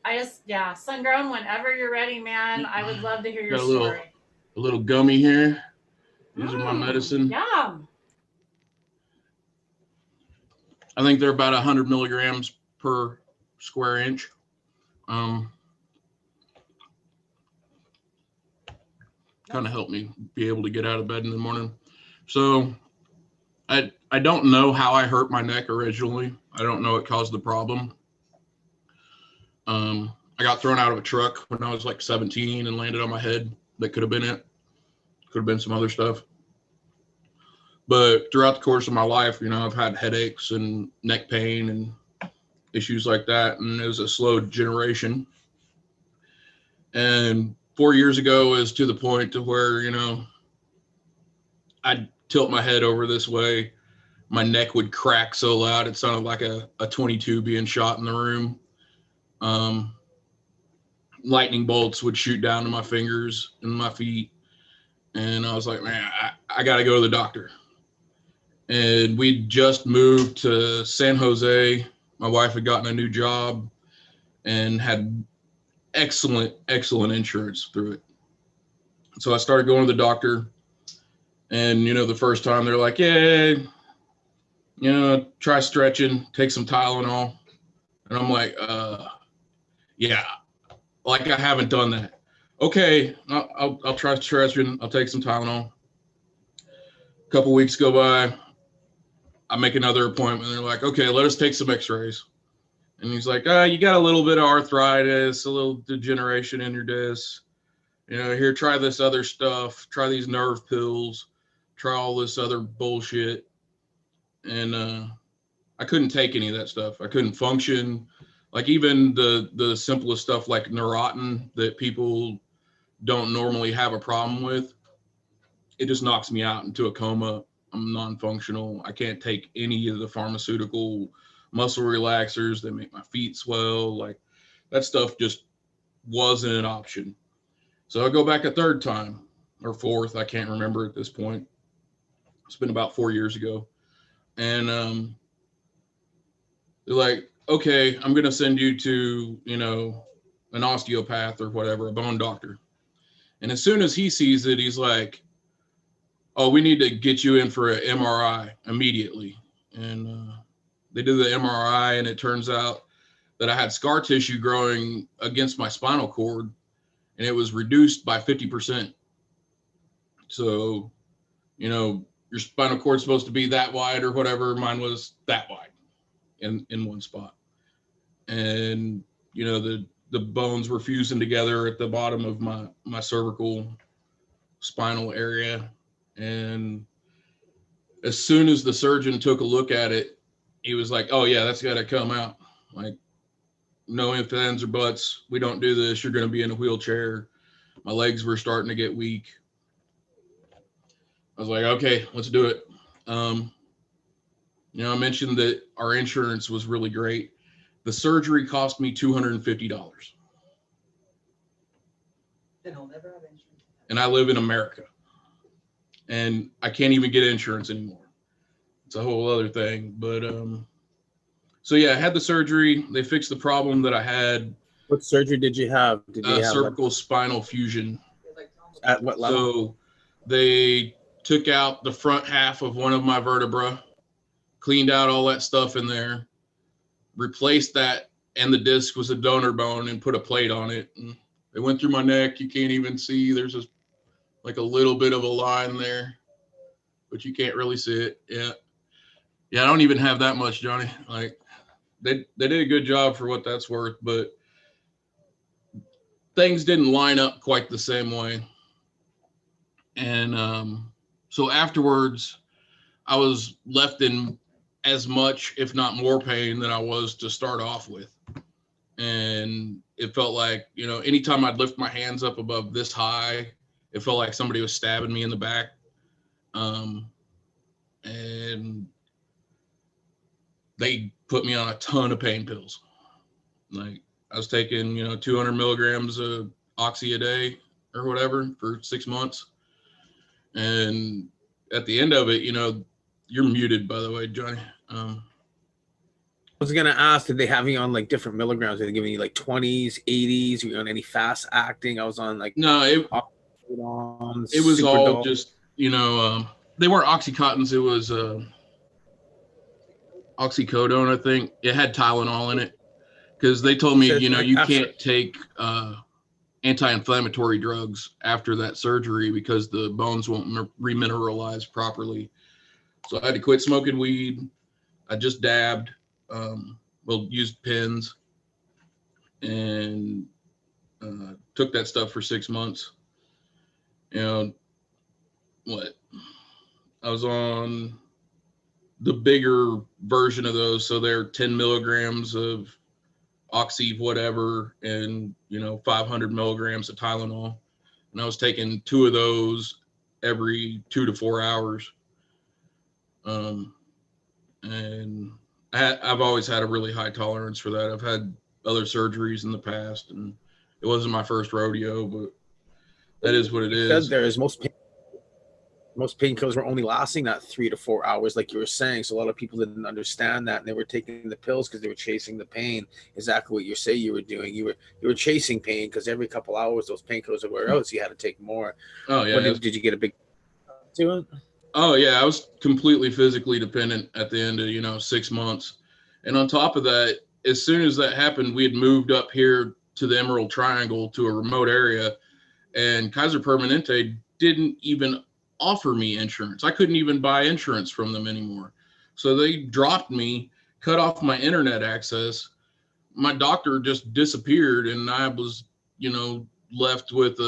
I just, yeah, Sungrown, whenever you're ready, man, I would love to hear your
Got
story.
a little gummy here. These are my medicine.
Yeah.
I think they're about 100 milligrams per square inch. Kind of helped me be able to get out of bed in the morning. So I don't know how I hurt my neck originally. I don't know what caused the problem. I got thrown out of a truck when I was like 17 and landed on my head. That could have been it. Could have been some other stuff. But throughout the course of my life, you know, I've had headaches and neck pain and issues like that. And it was a slow degeneration. And 4 years ago is to the point to where, you know, I'd tilt my head over this way. My neck would crack so loud. It sounded like a 22 being shot in the room. Lightning bolts would shoot down to my fingers and my feet. And I was like, man, I got to go to the doctor. And we just moved to San Jose. My wife had gotten a new job and had excellent insurance through it. So I started going to the doctor. And, you know, the first time they're like, yeah, you know, try stretching, take some Tylenol. And I'm like, yeah, like I haven't done that. Okay, I'll try stretching. I'll take some Tylenol. A couple weeks go by. I make another appointment. They're like, okay, let us take some x-rays. And he's like, you got a little bit of arthritis, a little degeneration in your disc. You know, here, try this other stuff. Try these nerve pills. Try all this other bullshit. And I couldn't take any of that stuff. I couldn't function. Like even the simplest stuff like Neurontin that people don't normally have a problem with, it just knocks me out into a coma. I'm non-functional. I can't take any of the pharmaceutical muscle relaxers that make my feet swell. Like that stuff just wasn't an option. So I go back a third time or fourth. I can't remember at this point. It's been about 4 years ago. And they're like, okay, I'm going to send you to, you know, an osteopath or whatever, a bone doctor. And as soon as he sees it, he's like, oh, we need to get you in for an MRI immediately. And they do the MRI, and it turns out that I had scar tissue growing against my spinal cord, and it was reduced by 50%. So, you know, your spinal cord's supposed to be that wide or whatever. Mine was that wide in one spot. And, you know, the bones were fusing together at the bottom of my cervical spinal area. And as soon as the surgeon took a look at it, he was like, oh yeah, that's got to come out. Like, no ifs, ands, or buts. We don't do this. You're going to be in a wheelchair. My legs were starting to get weak. I was like, okay, let's do it. You know, I mentioned that our insurance was really great. The surgery cost me $250.
Then I'll never have insurance.
And I live in America. And I can't even get insurance anymore. It's a whole other thing. But so yeah, I had the surgery. They fixed the problem that I had.
What surgery did you have? Did you have
cervical spinal fusion.
At what level?
So they took out the front half of one of my vertebra, cleaned out all that stuff in there, replaced that, and the disc was a donor bone, and put a plate on it. And they went through my neck. You can't even see. There's like a little bit of a line there, but you can't really see it. Yeah, I don't even have that much, Johnny. Like they did a good job for what that's worth, but things didn't line up quite the same way. And so afterwards, I was left in as much, if not more pain than I was to start off with. And it felt like, you know, anytime I'd lift my hands up above this high, it felt like somebody was stabbing me in the back. And they put me on a ton of pain pills. Like I was taking, you know, 200 milligrams of oxy a day or whatever for 6 months. And at the end of it, you know, You're muted, by the way, Johnny.
I was gonna ask, did they have you on like different milligrams? Did they give you like 20s, 80s? Were you on any fast acting? I was on like
no, it was all just, you know, they weren't Oxycontins. It was oxycodone, I think. It had Tylenol in it because they told me, you know, you can't take anti-inflammatory drugs after that surgery because the bones won't remineralize properly. So I had to quit smoking weed. I just dabbed, used pens, and took that stuff for 6 months. You know, I was on the bigger version of those. So they're 10 milligrams of oxy whatever and, you know, 500 milligrams of Tylenol. And I was taking 2 of those every 2 to 4 hours. And I've always had a really high tolerance for that. I've had other surgeries in the past, and it wasn't my first rodeo, but that is what it is.
There is most painkillers were only lasting that 3 to 4 hours, like you were saying. So a lot of people didn't understand that, and they were taking the pills because they were chasing the pain. Exactly what you say you were doing. You were chasing pain because every couple hours those painkillers would wear out, so you had to take more.
Oh yeah.
Did you get a big to it?
Oh yeah, I was completely physically dependent at the end of, you know, 6 months. And on top of that, as soon as that happened, we had moved up here to the Emerald Triangle to a remote area, and Kaiser Permanente didn't even offer me insurance. I couldn't even buy insurance from them anymore. So they dropped me, cut off my internet access. My doctor just disappeared, and I was, you know, left with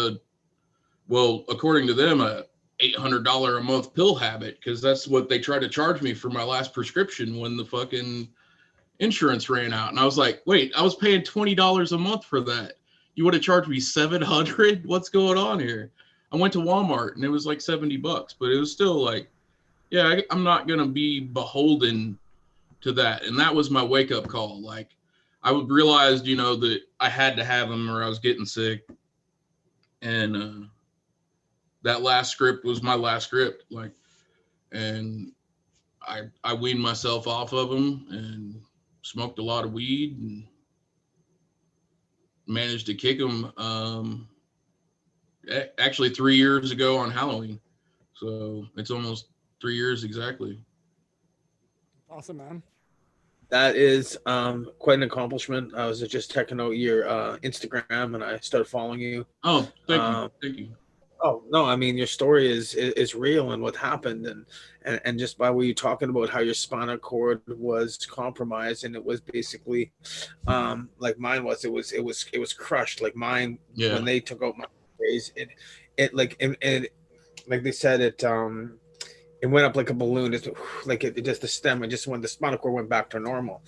according to them, a $800 a month pill habit, because that's what they tried to charge me for my last prescription when the fucking insurance ran out. And I was like, wait, I was paying $20 a month for that. You would have charged me $700? What's going on here? I went to Walmart and it was like $70, but it was still like, yeah, I'm not going to be beholden to that. And that was my wake up call. Like, I realized, you know, that I had to have them or I was getting sick. And that last script was my last script. Like, and I weaned myself off of them and smoked a lot of weed and managed to kick them actually 3 years ago on Halloween. So it's almost 3 years exactly.
Awesome, man.
That is quite an accomplishment. I was just checking out your Instagram and I started following you.
Oh, thank you.
Oh no, I mean your story is real and what happened and just by what you're talking about how your spinal cord was compromised and it was basically like mine was, it was crushed like mine.
Yeah.
When they took out my face, it like they said it went up like a balloon. It's like it just the stem and just when the spinal cord went back to normal.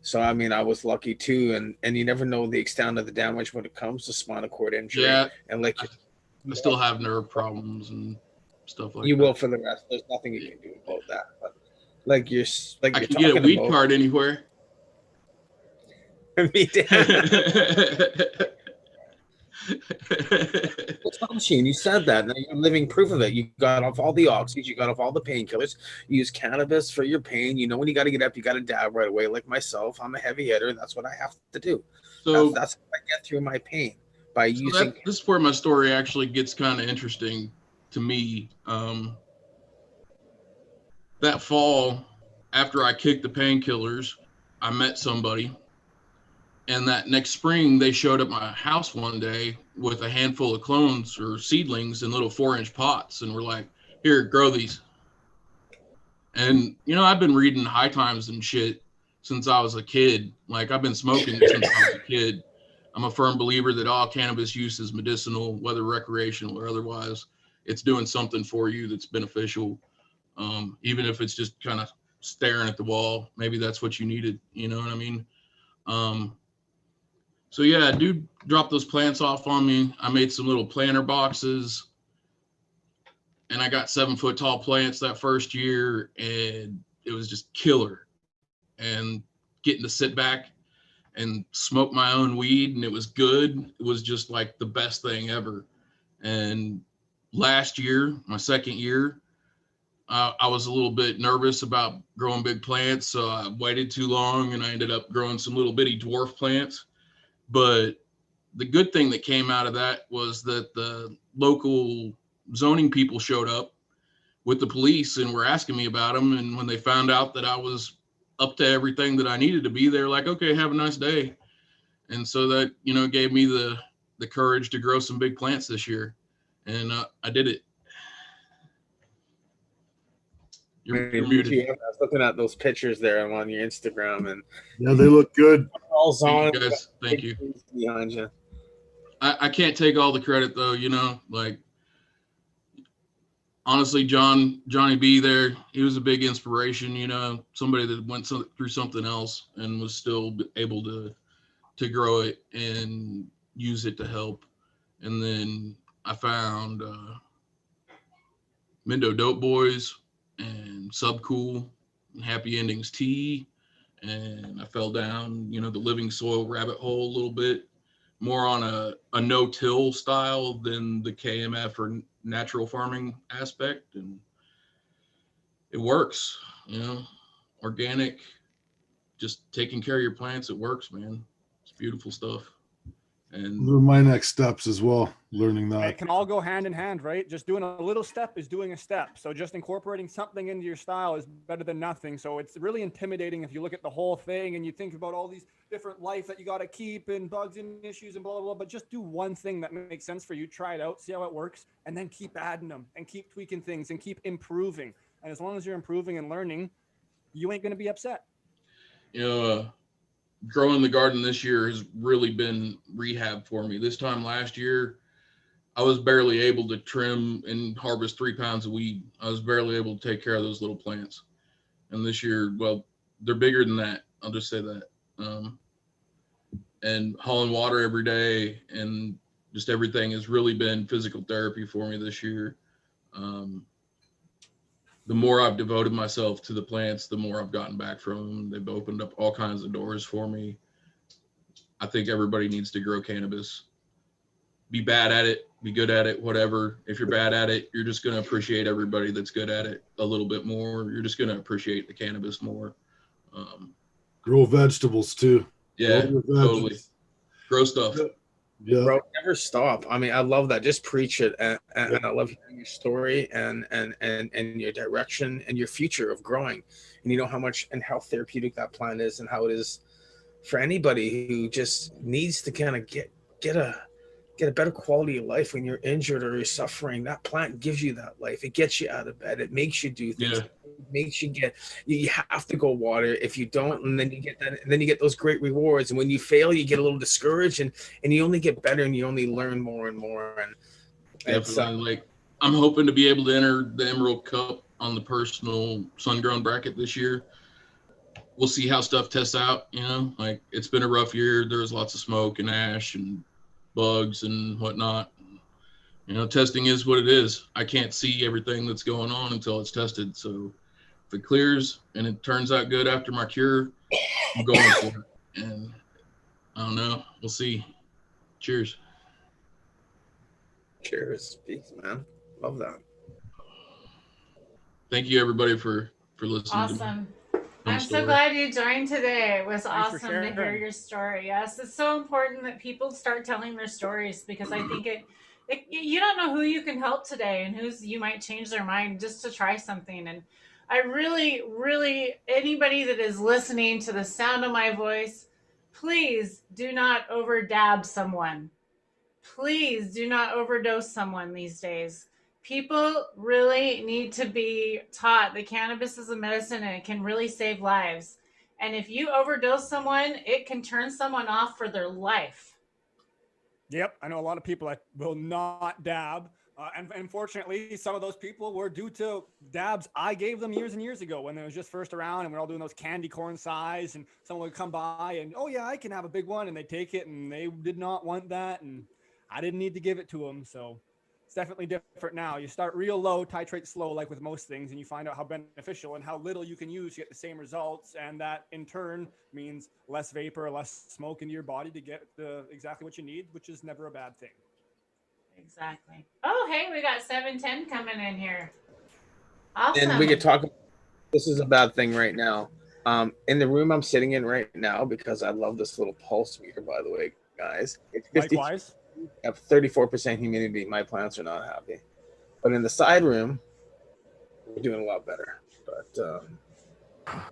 So I mean I was lucky too, and you never know the extent of the damage when it comes to spinal cord injury.
Yeah.
And like
I still have nerve problems and stuff like that.
You will for the rest. There's nothing you can do about that. But like you're like
I
you're
can get a weed
about,
card anywhere.
Me too. Machine, you said that. Now you're living proof of it. You got off all the oxys, you got off all the painkillers. You use cannabis for your pain. You know when you got to get up, you got to dab right away. Like myself, I'm a heavy hitter, and that's what I have to do.
So
that's how I get through my pain. By using
this is where my story actually gets kind of interesting to me. That fall, after I kicked the painkillers, I met somebody, and that next spring they showed up at my house one day with a handful of clones or seedlings in little 4-inch pots, and were like, "Here, grow these." And you know, I've been reading High Times and shit since I was a kid. Like I've been smoking since I was a kid. I'm a firm believer that all cannabis use is medicinal, whether recreational or otherwise. It's doing something for you that's beneficial. Even if it's just kind of staring at the wall, maybe that's what you needed. You know what I mean? So yeah, dude dropped those plants off on me. I made some little planter boxes and I got 7-foot tall plants that first year, and it was just killer. And getting to sit back and smoke my own weed, and it was good. It was just like the best thing ever. And last year, my second year, I was a little bit nervous about growing big plants, so I waited too long and I ended up growing some little bitty dwarf plants. But the good thing that came out of that was that the local zoning people showed up with the police and were asking me about them. And when they found out that I was up to everything that I needed to be, they're like, okay, have a nice day. And so that, gave me the courage to grow some big plants this year. And I did it. You're muted.
I was looking at those pictures there on your Instagram, and
yeah, they look good.
All's on.
Thank you, guys. Thank you.
Behind you.
I can't take all the credit though, like honestly, Johnny B there, he was a big inspiration, somebody that went through something else and was still able to grow it and use it to help. And then I found Mindo Dope Boys and Subcool, Happy Endings Tea, and I fell down, the living soil rabbit hole a little bit, more on a no-till style than the KMF or natural farming aspect, and it works, organic, just taking care of your plants. It works, man. It's beautiful stuff. And
those are my next steps as well, learning that.
It can all go hand in hand, right? Just doing a little step is doing a step. So just incorporating something into your style is better than nothing. So it's really intimidating if you look at the whole thing and you think about all these different life that you got to keep and bugs and issues and blah, blah, blah. But just do one thing that makes sense for you. Try it out, see how it works, and then keep adding them and keep tweaking things and keep improving. And as long as you're improving and learning, you ain't going to be upset.
Growing the garden this year has really been rehab for me. This time last year, I was barely able to trim and harvest 3 pounds of weed. I was barely able to take care of those little plants. And this year, well, they're bigger than that. I'll just say that. And hauling water every day and just everything has really been physical therapy for me this year. The more I've devoted myself to the plants, the more I've gotten back from them. They've opened up all kinds of doors for me. I think everybody needs to grow cannabis. Be bad at it, be good at it, whatever. If you're bad at it, you're just going to appreciate everybody that's good at it a little bit more. You're just going to appreciate the cannabis more.
Grow vegetables too.
Yeah, totally. Grow stuff.
Yeah.
Bro, never stop. I mean, I love that. Just preach it, and I love hearing your story and your direction and your future of growing. And you know how much and how therapeutic that plant is, and how it is for anybody who just needs to kind of get a better quality of life when you're injured or you're suffering. That plant gives you that life. It gets you out of bed. It makes you do things.
Yeah.
It makes you you have to go water. If you don't, and then you get that, and then you get those great rewards. And when you fail, you get a little discouraged, and you only get better, and you only learn more and more. And it's
like I'm hoping to be able to enter the Emerald Cup on the personal sun-grown bracket this year. We'll see how stuff tests out. Like it's been a rough year. There's lots of smoke and ash and bugs and whatnot. Testing is what it is. I can't see everything that's going on until it's tested. So if it clears and it turns out good after my cure, I'm going for it. And I don't know. We'll see. Cheers.
Cheers. Peace, man. Love that.
Thank you, everybody, for listening.
Awesome. I'm so glad you joined today. It was awesome to hear your story. Yes, it's so important that people start telling their stories, because I think you don't know who you can help today and who's you might change their mind just to try something. And I really, really, anybody that is listening to the sound of my voice, please do not over dab someone. Please do not overdose someone these days. People really need to be taught that cannabis is a medicine and it can really save lives. And if you overdose someone, it can turn someone off for their life.
Yep. I know a lot of people that will not dab. And unfortunately, some of those people were due to dabs I gave them years and years ago when it was just first around and we're all doing those candy corn size, and someone would come by and, oh yeah, I can have a big one. And they take it and they did not want that. And I didn't need to give it to them. So it's definitely different now. You start real low, titrate slow, like with most things, and you find out how beneficial and how little you can use to get the same results. And that in turn means less vapor, less smoke into your body to get exactly what you need, which is never a bad thing.
Exactly. Oh, hey, we got 710 coming in here. Awesome.
And we could talk. This is a bad thing right now. In the room I'm sitting in right now, because I love this little pulse meter, by the way, guys. It's 50,
Likewise.
have 34% humidity. My plants are not happy. But in the side room, we're doing a lot better. But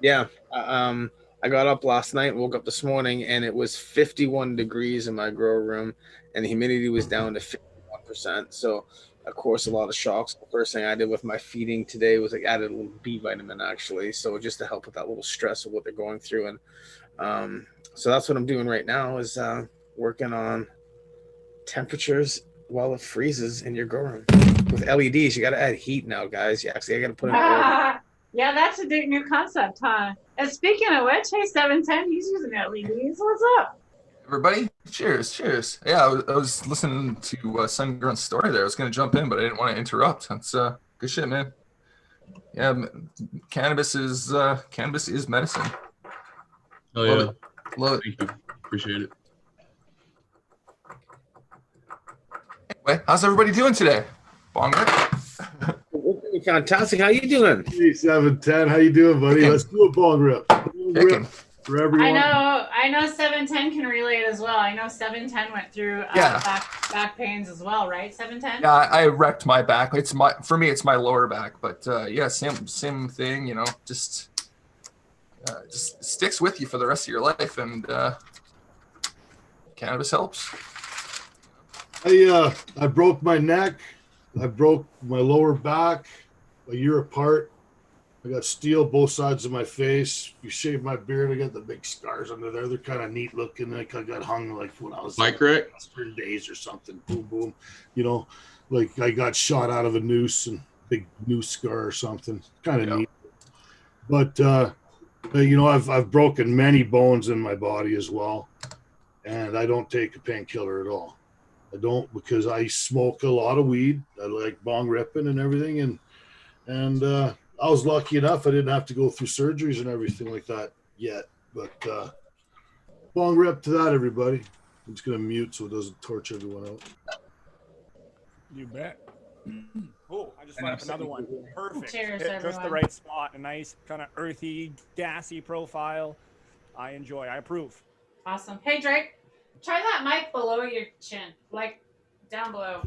yeah, I got up last night, woke up this morning, and it was 51 degrees in my grow room, and the humidity was down to 51%. So, of course, a lot of shocks. The first thing I did with my feeding today was like added a little B vitamin, actually, so just to help with that little stress of what they're going through. And so that's what I'm doing right now is working on temperatures while it freezes in your grow room. With LEDs, you got to add heat now, guys. You actually got to put in.
Yeah, that's a new concept, huh? And speaking of which, hey, 710, he's using LEDs. What's up?
Everybody, cheers. Yeah, I was listening to Sun Grunt's story there. I was going to jump in, but I didn't want to interrupt. That's good shit, man. Yeah, cannabis is medicine.
Oh yeah,
love it.
Thank you, appreciate it.
Anyway, how's everybody doing today? Bong?
Fantastic. How you doing?
Hey, 710. How you doing, buddy? Let's do a bong rip. For everyone.
I know 710 can relate as well. I know 710 went through back pains as well, right? 710?
Yeah, I wrecked my back. For me it's my lower back, but yeah, same thing, you know, just sticks with you for the rest of your life, and cannabis helps.
I broke my neck. I broke my lower back a year apart. I got steel both sides of my face. You shave my beard, I got the big scars under there. They're kind of neat looking. Like I got hung like when I was
bike wreck,
days or something. Boom, boom. You know, like I got shot out of a noose and big noose scar or something. Kind of neat. But you know, I've broken many bones in my body as well, and I don't take a painkiller at all. I don't, because I smoke a lot of weed. I like bong ripping and everything, and I was lucky enough I didn't have to go through surgeries and everything like that yet. But bong rip to that, everybody. I'm just gonna mute so it doesn't torch everyone out.
You bet. Oh, I just lit up another one. Perfect.
Cheers,
Hit
everyone.
just the right spot. A nice kind of earthy, gassy profile. I enjoy. I approve.
Awesome. Hey, Drake, try that mic below your chin, like down below.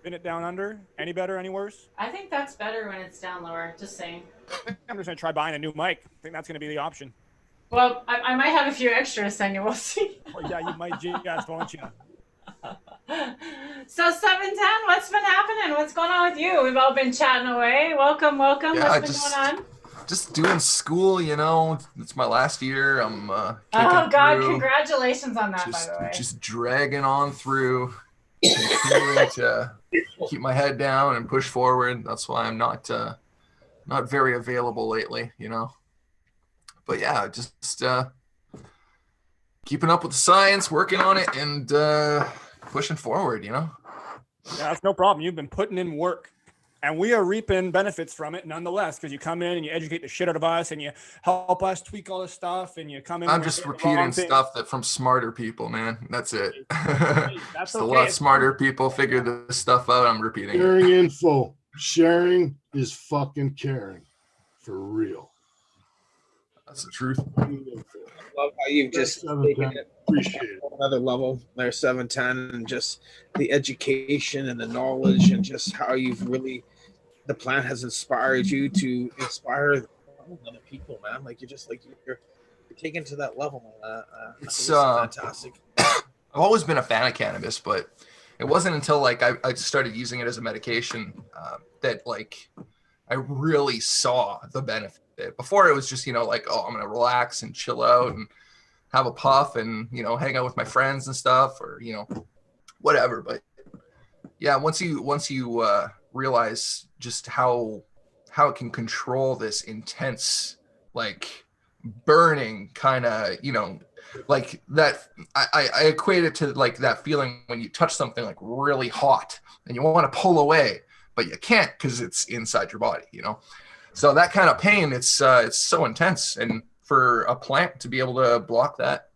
Spin it down under. Any better, any worse?
I think that's better when it's down lower. Just saying.
I'm just going to try buying a new mic. I think that's going to be the option.
Well, I might have a few extras, then you will see.
Oh, yeah, you might just, won't you?
So 710, what's been happening? What's going on with you? We've all been chatting away. Welcome.
Yeah,
What's been going on?
Just doing school, you know. It's my last year. I'm
oh God,
through.
Congratulations on that, by the way.
Just dragging on through, continuing to keep my head down and push forward. That's why I'm not very available lately, you know. But yeah, just keeping up with the science, working on it, and pushing forward, you know.
Yeah, that's no problem. You've been putting in work, and we are reaping benefits from it nonetheless, because you come in and you educate the shit out of us and you help us tweak all this stuff, and you come in.
I'm just repeating stuff that from smarter people, man. That's it.
That's
okay. A lot smarter people figured this stuff out. I'm repeating
Sharing info. Sharing is fucking caring. For real.
That's the truth.
I love how you've just taken it another level there, 710, and just the education and the knowledge and just how you've really, the plant has inspired you to inspire other people, man. Like you're taken to that level.
It's
fantastic.
I've always been a fan of cannabis, but it wasn't until like I started using it as a medication that like I really saw the benefit. Before it was just, you know, like, oh, I'm gonna relax and chill out and have a puff and, you know, hang out with my friends and stuff, or, you know, whatever. But yeah, once you realize just how it can control this intense, like burning kind of, you know, like that, I equate it to like that feeling when you touch something like really hot and you want to pull away, but you can't because it's inside your body, you know. So that kind of pain, it's so intense, and for a plant to be able to block that,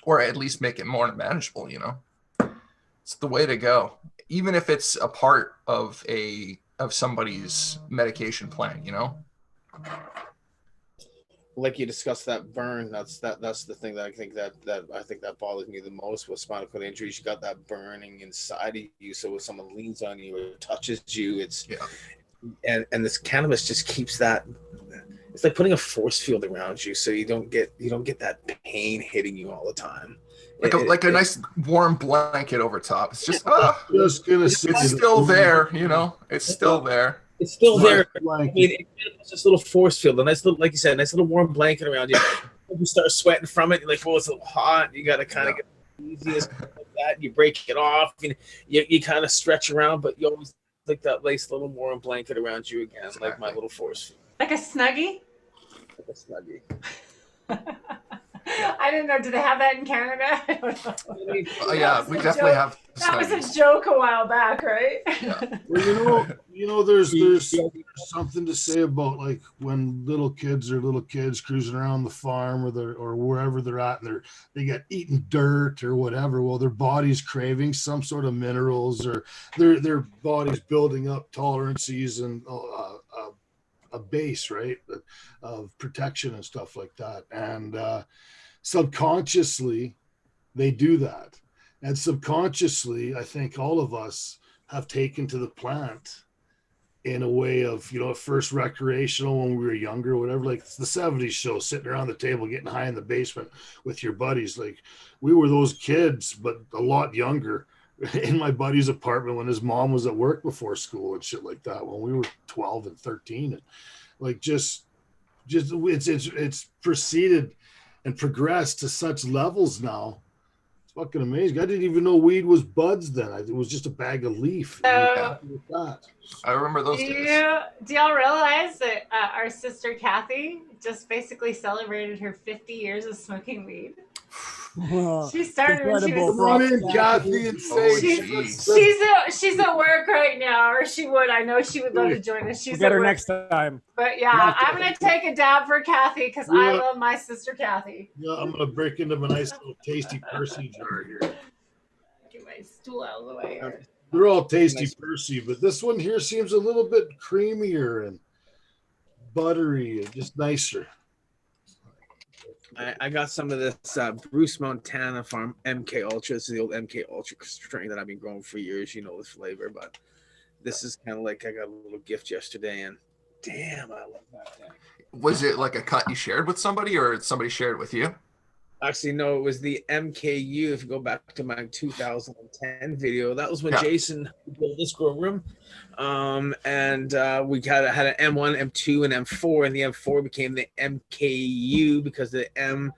or at least make it more manageable, you know, it's the way to go. Even if it's a part of a somebody's medication plan, you know?
Like you discussed that burn, that's the thing that I think that bothers me the most with spinal cord injuries. You got that burning inside of you, so if someone leans on you or touches you, it's and this cannabis just keeps that. It's like putting a force field around you, so you don't get that pain hitting you all the time.
Like a nice warm blanket over top. It's just
it's
still there, you know. It's still there.
It's still there. I mean, it's this little force field, a nice little, like you said, a nice little warm blanket around you. You start sweating from it. You're like, oh, it's a little hot. You got to kind of get the easiest like that. You break it off. You kind of stretch around, but you always like that nice little warm blanket around you again, like my little force field.
Like a Snuggie?
Like a Snuggie.
I didn't know. Do they have that in Canada? I don't know.
Yeah, we definitely have.
That was a joke a while back, right?
Yeah.
Well, there's something to say about like when little kids cruising around the farm or wherever they're at, and they get eating dirt or whatever. Well, their body's craving some sort of minerals, or their body's building up tolerances and a base, right, of protection and stuff like that. And subconsciously, they do that. And subconsciously, I think all of us have taken to the plant in a way of, at first recreational when we were younger, whatever, like the 70s show, sitting around the table, getting high in the basement with your buddies. Like we were those kids, but a lot younger, in my buddy's apartment when his mom was at work before school and shit like that, when we were 12 and 13. And like, just it's proceeded and progressed to such levels now. It's fucking amazing. I didn't even know weed was buds then. It was just a bag of leaf.
I remember those days.
Do y'all realize that our sister Kathy just basically celebrated her 50 years of smoking weed? She started when she was
Kathy, and say
she's at work right now, or she would. I know she would love to join us. She's
get her
work.
next time.
But yeah, I'm gonna take a dab for Kathy because I love my sister Kathy.
Yeah, I'm gonna break into a nice little tasty Percy jar here.
Get my stool out of the way.
They're all tasty Percy, but this one here seems a little bit creamier and buttery and just nicer.
I got some of this Bruce Montana Farm MK Ultra. This is the old MK Ultra strain that I've been growing for years. You know the flavor, but this is kind of like I got a little gift yesterday, and damn, I love that thing.
Was it like a cut you shared with somebody, or somebody shared with you?
Actually, no, it was the MKU. If you go back to my 2010 video, that was when Jason built this grow room. And we had an M1, M2, and M4, and the M4 became the MKU because the M,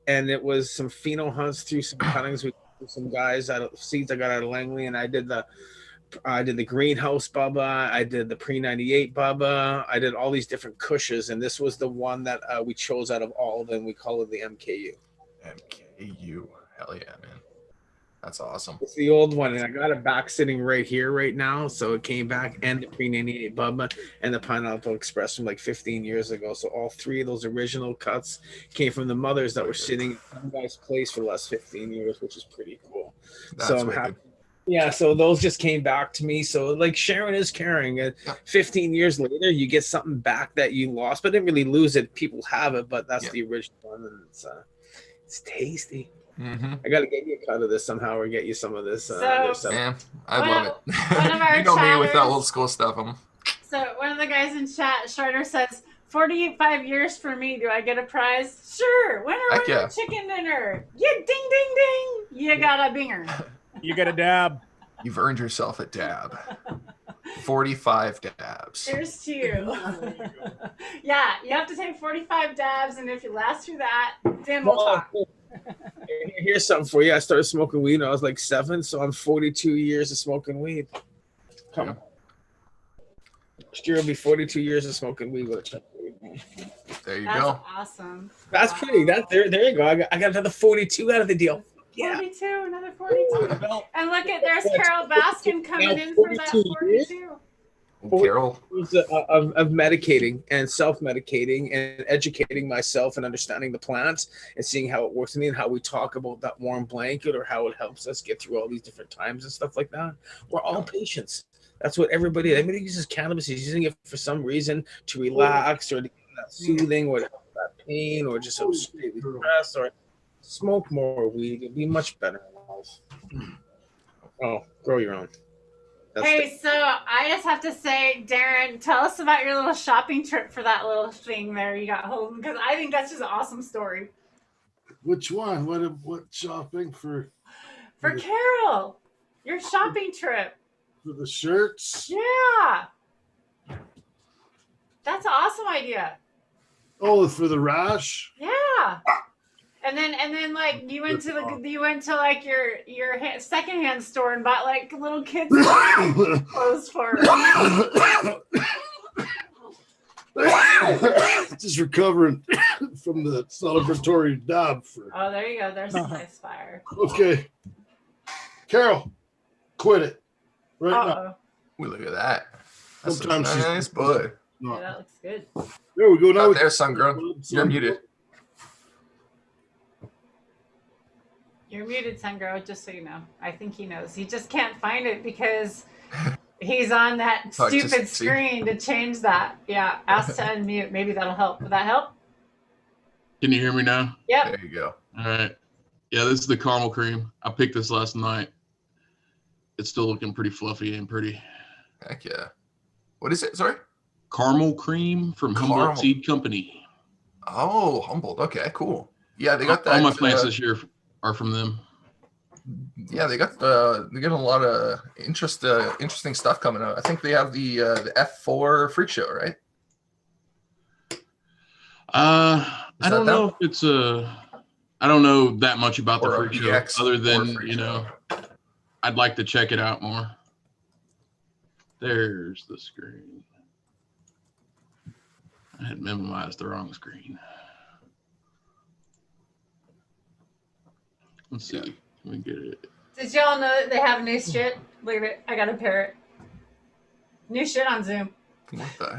and it was some pheno hunts through some cuttings with some guys out of seeds I got out of Langley, and I did the greenhouse Bubba, I did the pre-98 Bubba, I did all these different cushes, and this was the one that we chose out of all of them. We call it the MKU.
MKU, hell yeah, man. That's awesome.
It's the old one, and I got it back sitting right here right now. So it came back, and the pre-98 Bubba and the Pineapple Express from like 15 years ago. So all three of those original cuts came from the mothers that were sitting in some guy's place for the last 15 years, which is pretty cool. So I'm happy. Yeah, so those just came back to me. So like sharing is caring. 15 years later, you get something back that you lost, but didn't really lose it. People have it, but that's the original one, and it's tasty.
Mm-hmm.
I gotta get you a cut of this somehow, or get you some of this.
Man, I love it.
One of our
you know me with that old school stuff.
So one of the guys in chat, Shredder, says, 45 years for me. Do I get a prize? Sure. Winner, chicken dinner. Yeah, ding, ding, ding. You got a binger.
You get a dab.
You've earned yourself a dab. 45 dabs.
Cheers to you. Yeah, you have to take 45 dabs, and if you last through that, then we'll talk.
Here's something for you. I started smoking weed when I was like 7, so I'm 42 years of smoking weed. Come on. Next year will be 42 years of smoking weed with a check.
There you
That's
go.
Awesome.
That's pretty. There you go. I got another 42 out of the deal. Yeah.
42, another 42. And look at, there's Carol Baskin coming in for that 42.
Carol.
Of medicating and self-medicating and educating myself and understanding the plants and seeing how it works in me and how we talk about that warm blanket or how it helps us get through all these different times and stuff like that. We're all patients. That's what everybody uses cannabis is using it for some reason to relax or to get that soothing or to help that pain or just so stress or smoke more weed. It'd be much better in life. Oh, grow your own.
Hey, so I just have to say, Darren, tell us about your little shopping trip for that little thing there you got home, because I think that's just an awesome story.
Which one? What shopping for?
For Carol, your shopping trip.
For the shirts?
Yeah. That's an awesome idea.
Oh, for the rash?
Yeah. And then like you went to like your secondhand store and bought like little kids clothes for her.
Just recovering from the celebratory dab.
Oh, there you go. There's a nice fire.
Okay, Carol, quit it right now.
Ooh, look at that. That's
Sometimes
a nice bud.
Yeah, that looks good.
There we go. Now
there's Sungrown. You're muted.
You're muted, Sungro, just so you know. I think he knows. He just can't find it because he's on that stupid screen to change that. Yeah, ask to unmute. Maybe that'll help. Would that help?
Can you hear me now?
Yep.
There you go.
All right. Yeah, this is the caramel cream. I picked this last night. It's still looking pretty fluffy and pretty.
Heck yeah. What is it? Sorry?
Caramel cream from Humboldt Seed Company.
Oh, Humboldt. Okay, cool. Yeah, they got that.
All my plants this year are from them.
Yeah, they got a lot of interesting stuff coming out. I think they have the F4 freak show, right?
I don't know if it's I don't know that much about the freak show other than, I'd like to check it out more. There's the screen. I had memorized the wrong screen. Let's see. Can we get it?
Did y'all know that they have new shit? Look at it. I got a parrot. New shit on Zoom.
What the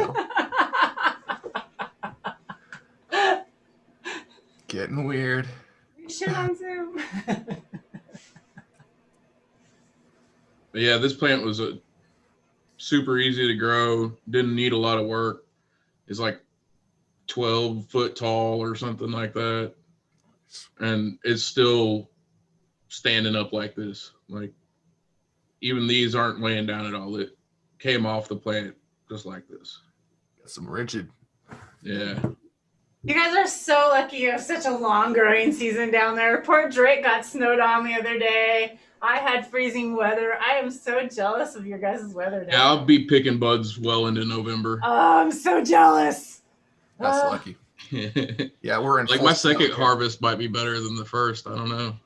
hell? Getting weird.
New shit on Zoom.
But yeah, this plant was super easy to grow. Didn't need a lot of work. It's like 12 foot tall or something like that. And it's still standing up like this. Like even these aren't laying down at all. It came off the plant just like this.
Got some rigid.
Yeah.
You guys are so lucky you have such a long growing season down there. Poor Drake got snowed on the other day. I had freezing weather. I am so jealous of your guys' weather.
Yeah, I'll be picking buds well into November.
Oh, I'm so jealous.
That's lucky. Yeah, we're in.
Like my second harvest might be better than the first. I don't know.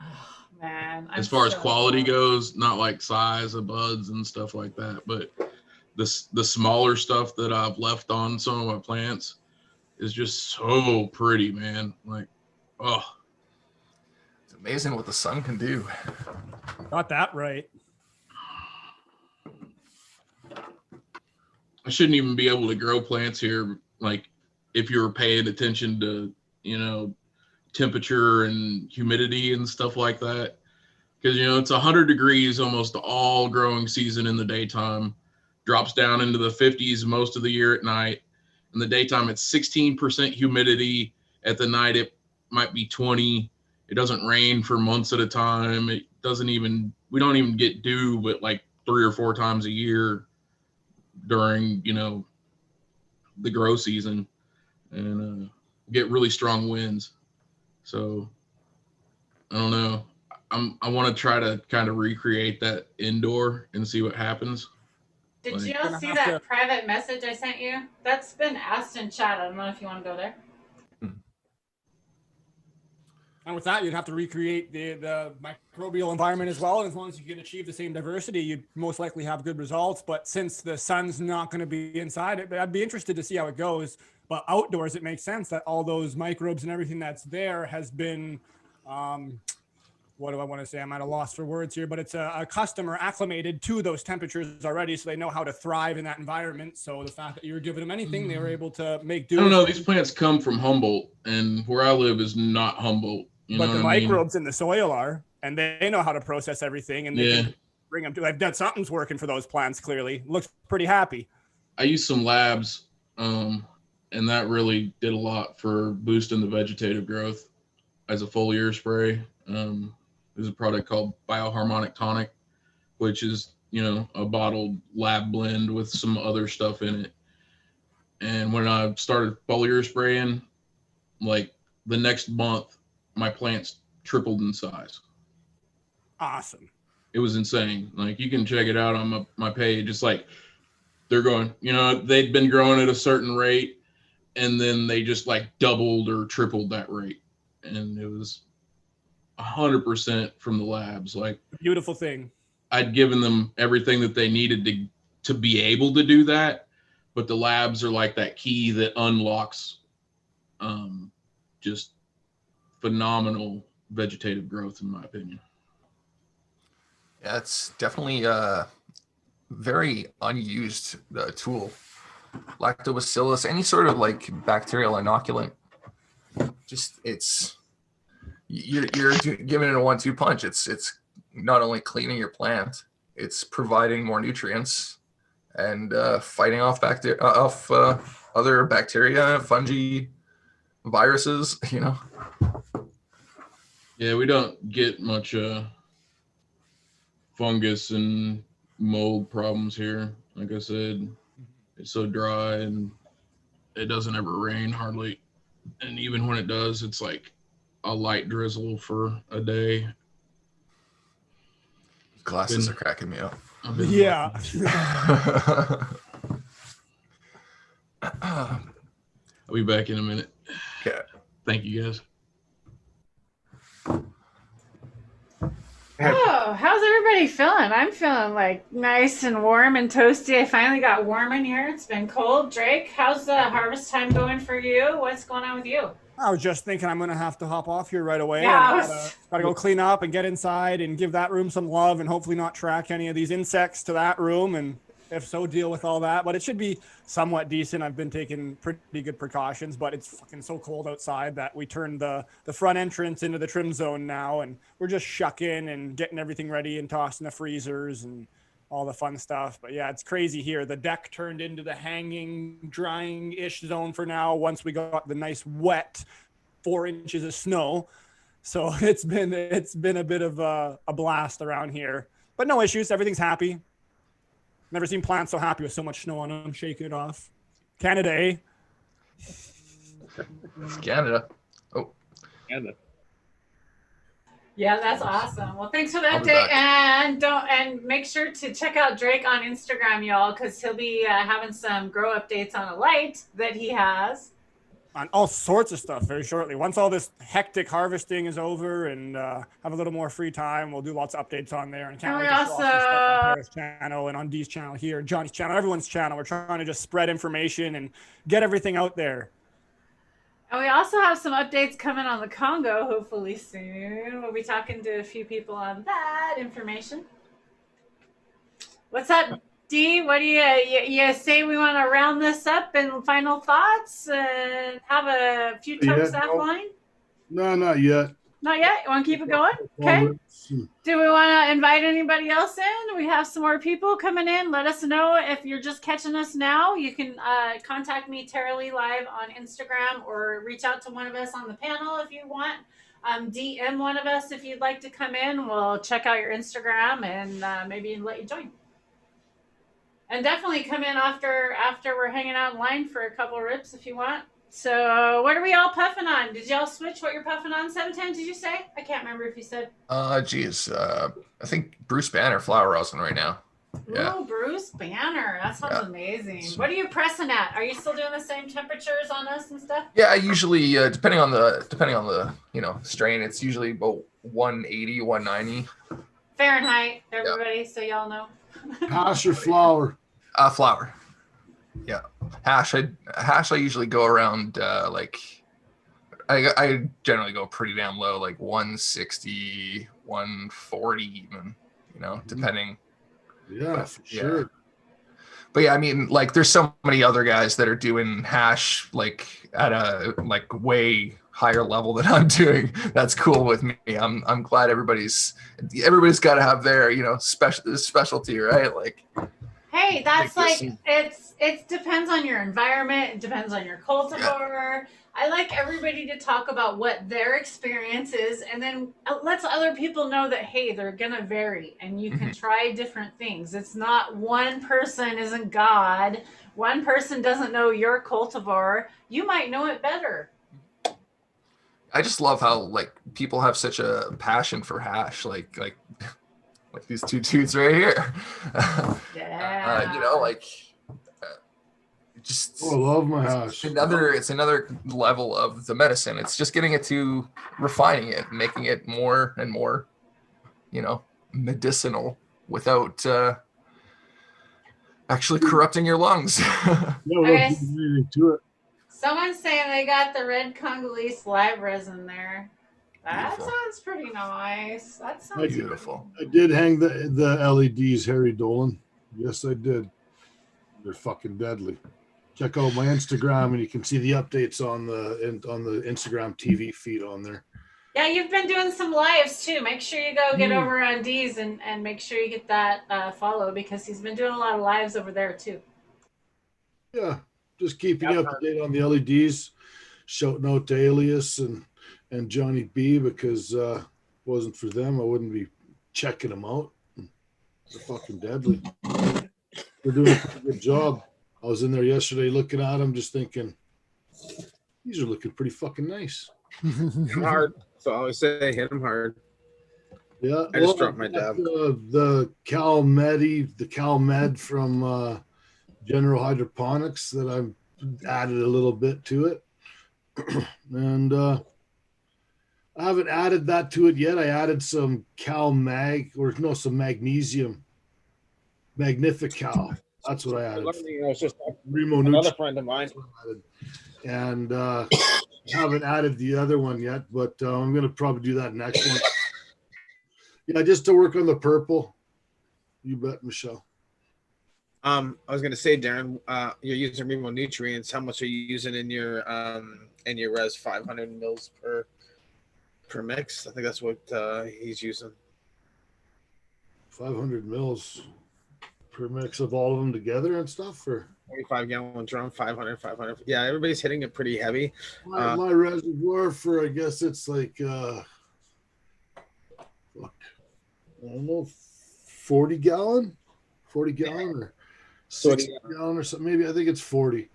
Oh, man.
As far as quality goes, not like size of buds and stuff like that, but the smaller stuff that I've left on some of my plants is just so pretty, man. Like, oh.
It's amazing what the sun can do.
Got that right.
I shouldn't even be able to grow plants here. Like if you were paying attention to, temperature and humidity and stuff like that. Because, it's 100 degrees almost all growing season in the daytime, drops down into the 50s most of the year at night. In the daytime, it's 16% humidity. At the night, it might be 20. It doesn't rain for months at a time. We don't even get dew, but like 3 or 4 times a year during, the grow season, and get really strong winds. So I don't know. I want to try to kind of recreate that indoor and see what happens.
Did you all see that private message I sent you? That's been asked in chat. I don't know if you want to go there.
And with that, you'd have to recreate the microbial environment as well. And as long as you can achieve the same diversity, you'd most likely have good results. But since the sun's not going to be inside, I'd be interested to see how it goes. But outdoors, it makes sense that all those microbes and everything that's there has been what do I want to say? I'm at a loss for words here, but it's a customer acclimated to those temperatures already, so they know how to thrive in that environment. So the fact that you were giving them anything, they were able to make do.
I don't know. These plants come from Humboldt, and where I live is not Humboldt.
But the microbes in the soil are, and they know how to process everything, and they can bring them to. I've done something's working for those plants. Clearly, looks pretty happy.
I used some labs, and that really did a lot for boosting the vegetative growth as a foliar spray. There's a product called Bioharmonic Tonic, which is, a bottled lab blend with some other stuff in it. And when I started foliar spraying, like the next month, my plants tripled in size.
Awesome.
It was insane. Like, you can check it out on my page. It's like they're going, they'd been growing at a certain rate, and then they just like doubled or tripled that rate. And it was 100% from the labs. Like,
beautiful thing.
I'd given them everything that they needed to be able to do that, but the labs are like that key that unlocks just phenomenal vegetative growth, in my opinion.
Yeah, it's definitely a very unused tool. Lactobacillus, any sort of like bacterial inoculant, just you're giving it a 1-2 punch. It's not only cleaning your plant, it's providing more nutrients and fighting off other bacteria, fungi, viruses.
Yeah, we don't get much fungus and mold problems here. Like I said, it's so dry and it doesn't ever rain hardly. And even when it does, it's like a light drizzle for a day.
Glasses are cracking me up.
Yeah.
I'll be back in a minute.
Okay.
Thank you, guys.
Oh, how's everybody feeling? I'm feeling like nice and warm and toasty. I finally got warm in here. It's been cold. Drake, how's the harvest time going for you? What's going on with you?
I was just thinking I'm going to have to hop off here right away.
Yeah,
Got to go clean up and get inside and give that room some love and hopefully not track any of these insects to that room. And if so, deal with all that. But it should be somewhat decent. I've been taking pretty good precautions, but it's fucking so cold outside that we turned the front entrance into the trim zone now. And we're just shucking and getting everything ready and tossing the freezers and all the fun stuff. But yeah, it's crazy here. The deck turned into the hanging, drying-ish zone for now once we got the nice wet 4 inches of snow. So it's been a bit of a blast around here. But no issues. Everything's happy. Never seen plants so happy with so much snow on them. Shaking it off. Canada, eh?
It's Canada. Oh.
Canada.
Yeah, that's awesome. Well, thanks for the update, and make sure to check out Drake on Instagram, y'all, because he'll be having some grow updates on a light that he has.
On all sorts of stuff very shortly. Once all this hectic harvesting is over and have a little more free time, we'll do lots of updates on there. And can't wait to show off some stuff on Paris channel and on Dee's channel here, Johnny's channel, everyone's channel. We're trying to just spread information and get everything out there.
And we also have some updates coming on the Congo, hopefully soon. We'll be talking to a few people on that information. What's up, D? What do you say we want to round this up and final thoughts and have a few talks offline?
No, not yet.
Not yet? You want to keep it going? Okay. Do we want to invite anybody else in? We have some more people coming in. Let us know if you're just catching us now. You can contact me, Tara Lee Live on Instagram, or reach out to one of us on the panel if you want. DM one of us if you'd like to come in. We'll check out your Instagram and maybe let you join. And definitely come in after we're hanging out in line for a couple of rips if you want. So what are we all puffing on? Did y'all switch what you're puffing on? 710, did you say? I can't remember if you said.
I think Bruce Banner flower rosin right now. Yeah.
Ooh, Bruce Banner. That sounds amazing. What are you pressing at? Are you still doing the same temperatures on us and stuff?
Yeah, I usually depending on the strain, it's usually about 180, 190.
Fahrenheit, everybody, so y'all know.
Hash or flour?
Flour. Yeah. Hash I usually go around I generally go pretty damn low, like 160, 140 even, you know, depending.
Yeah,
But,
for sure.
But yeah, I mean, like, there's so many other guys that are doing hash like at a like way higher level than I'm doing. That's cool with me. I'm glad everybody's got to have their, you know, specialty, right? Like,
hey, that's like it depends on your environment. It depends on your cultivar. I like everybody to talk about what their experience is, and then lets other people know that, hey, they're gonna vary, and you can try different things. It's not one person isn't God. One person doesn't know your cultivar. You might know it better.
I just love how like people have such a passion for hash, like these two dudes right here.
Yeah.
You know, like. Just
I love my hash.
It's another level of the medicine. It's just getting it to refining it, making it more and more, you know, medicinal without actually corrupting your lungs.
Okay.
To it.
Someone's saying they got the red Congolese live resin there. That
Beautiful.
sounds pretty nice. That sounds
Beautiful.
I did hang the LEDs, Harry Dolan. Yes, I did. They're fucking deadly. Check out my Instagram, and you can see the updates on the Instagram TV feed on there.
Yeah, you've been doing some lives too. Make sure you go get over on D's and make sure you get that follow, because he's been doing a lot of lives over there too.
Yeah, just keeping up to date on the LEDs. Shouting out to Alias and Johnny B, because if it wasn't for them, I wouldn't be checking them out. They're fucking deadly. They're doing a pretty good job. I was in there yesterday looking at them, just thinking, these are looking pretty fucking nice.
Hit him hard. So I always say hit him hard.
Yeah,
I just dropped my dab.
The CalMed from General Hydroponics that I've added a little bit to it. And I haven't added that to it yet. I added some some magnesium. Magnifical. That's what I added.
I was just
Remo
another friend of mine.
And haven't added the other one yet, but I'm going to probably do that next one. Yeah, just to work on the purple. You bet, Michelle.
I was going to say, Darren, you're using Remo nutrients. How much are you using in your res? 500 mils per mix. I think that's what he's using.
500 mils per mix of all of them together and stuff, or
45-gallon drum, 500. Yeah, everybody's hitting it pretty heavy.
My reservoir for, I guess it's like I don't know, 40 gallon or 60 gallon or something. Maybe I think it's 40.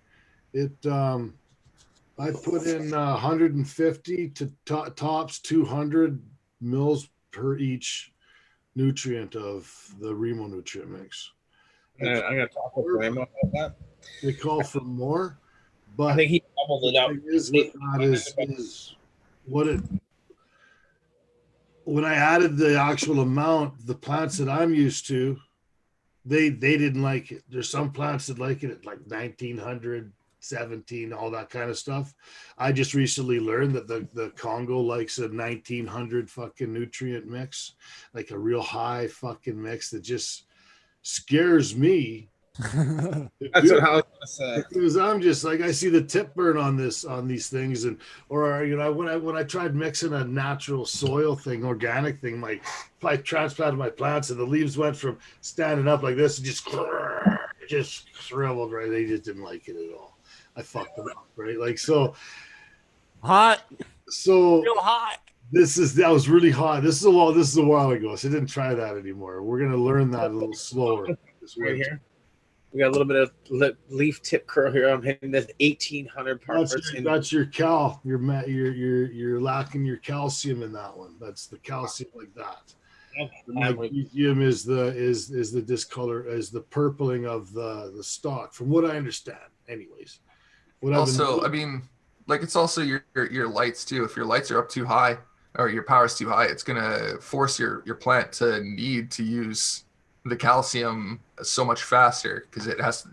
It I put in 150 to tops 200 mils per each nutrient of the Remo nutrient mix.
I'm gonna talk with Remo about that.
They call for more, but
I think he doubled it up.
When I added the actual amount, the plants that I'm used to, they didn't like it. There's some plants that like it at like 1900, 17, all that kind of stuff. I just recently learned that the Congo likes a 1900 fucking nutrient mix, like a real high fucking mix that just scares me.
That's what I was gonna say.
Because I'm just like, I see the tip burn on these things, or you know, when I tried mixing a natural soil thing, organic thing, I transplanted my plants and the leaves went from standing up like this and just shriveled, right? They just didn't like it at all. I fucked them up, right? Like, so
hot.
So
real hot.
That was really hot. This is a while ago, so I didn't try that anymore. We're gonna learn that a little slower.
Right here. We got a little bit of leaf tip curl here. I'm hitting this 1800 parts.
That's your cal. You're lacking your calcium in that one. That's the calcium like that. The magnesium is the discolor, is the purpling of the stalk, from what I understand. Anyways.
Also, I mean, like, it's also your lights too. If your lights are up too high or your power's too high, it's gonna force your plant to need to use the calcium so much faster, because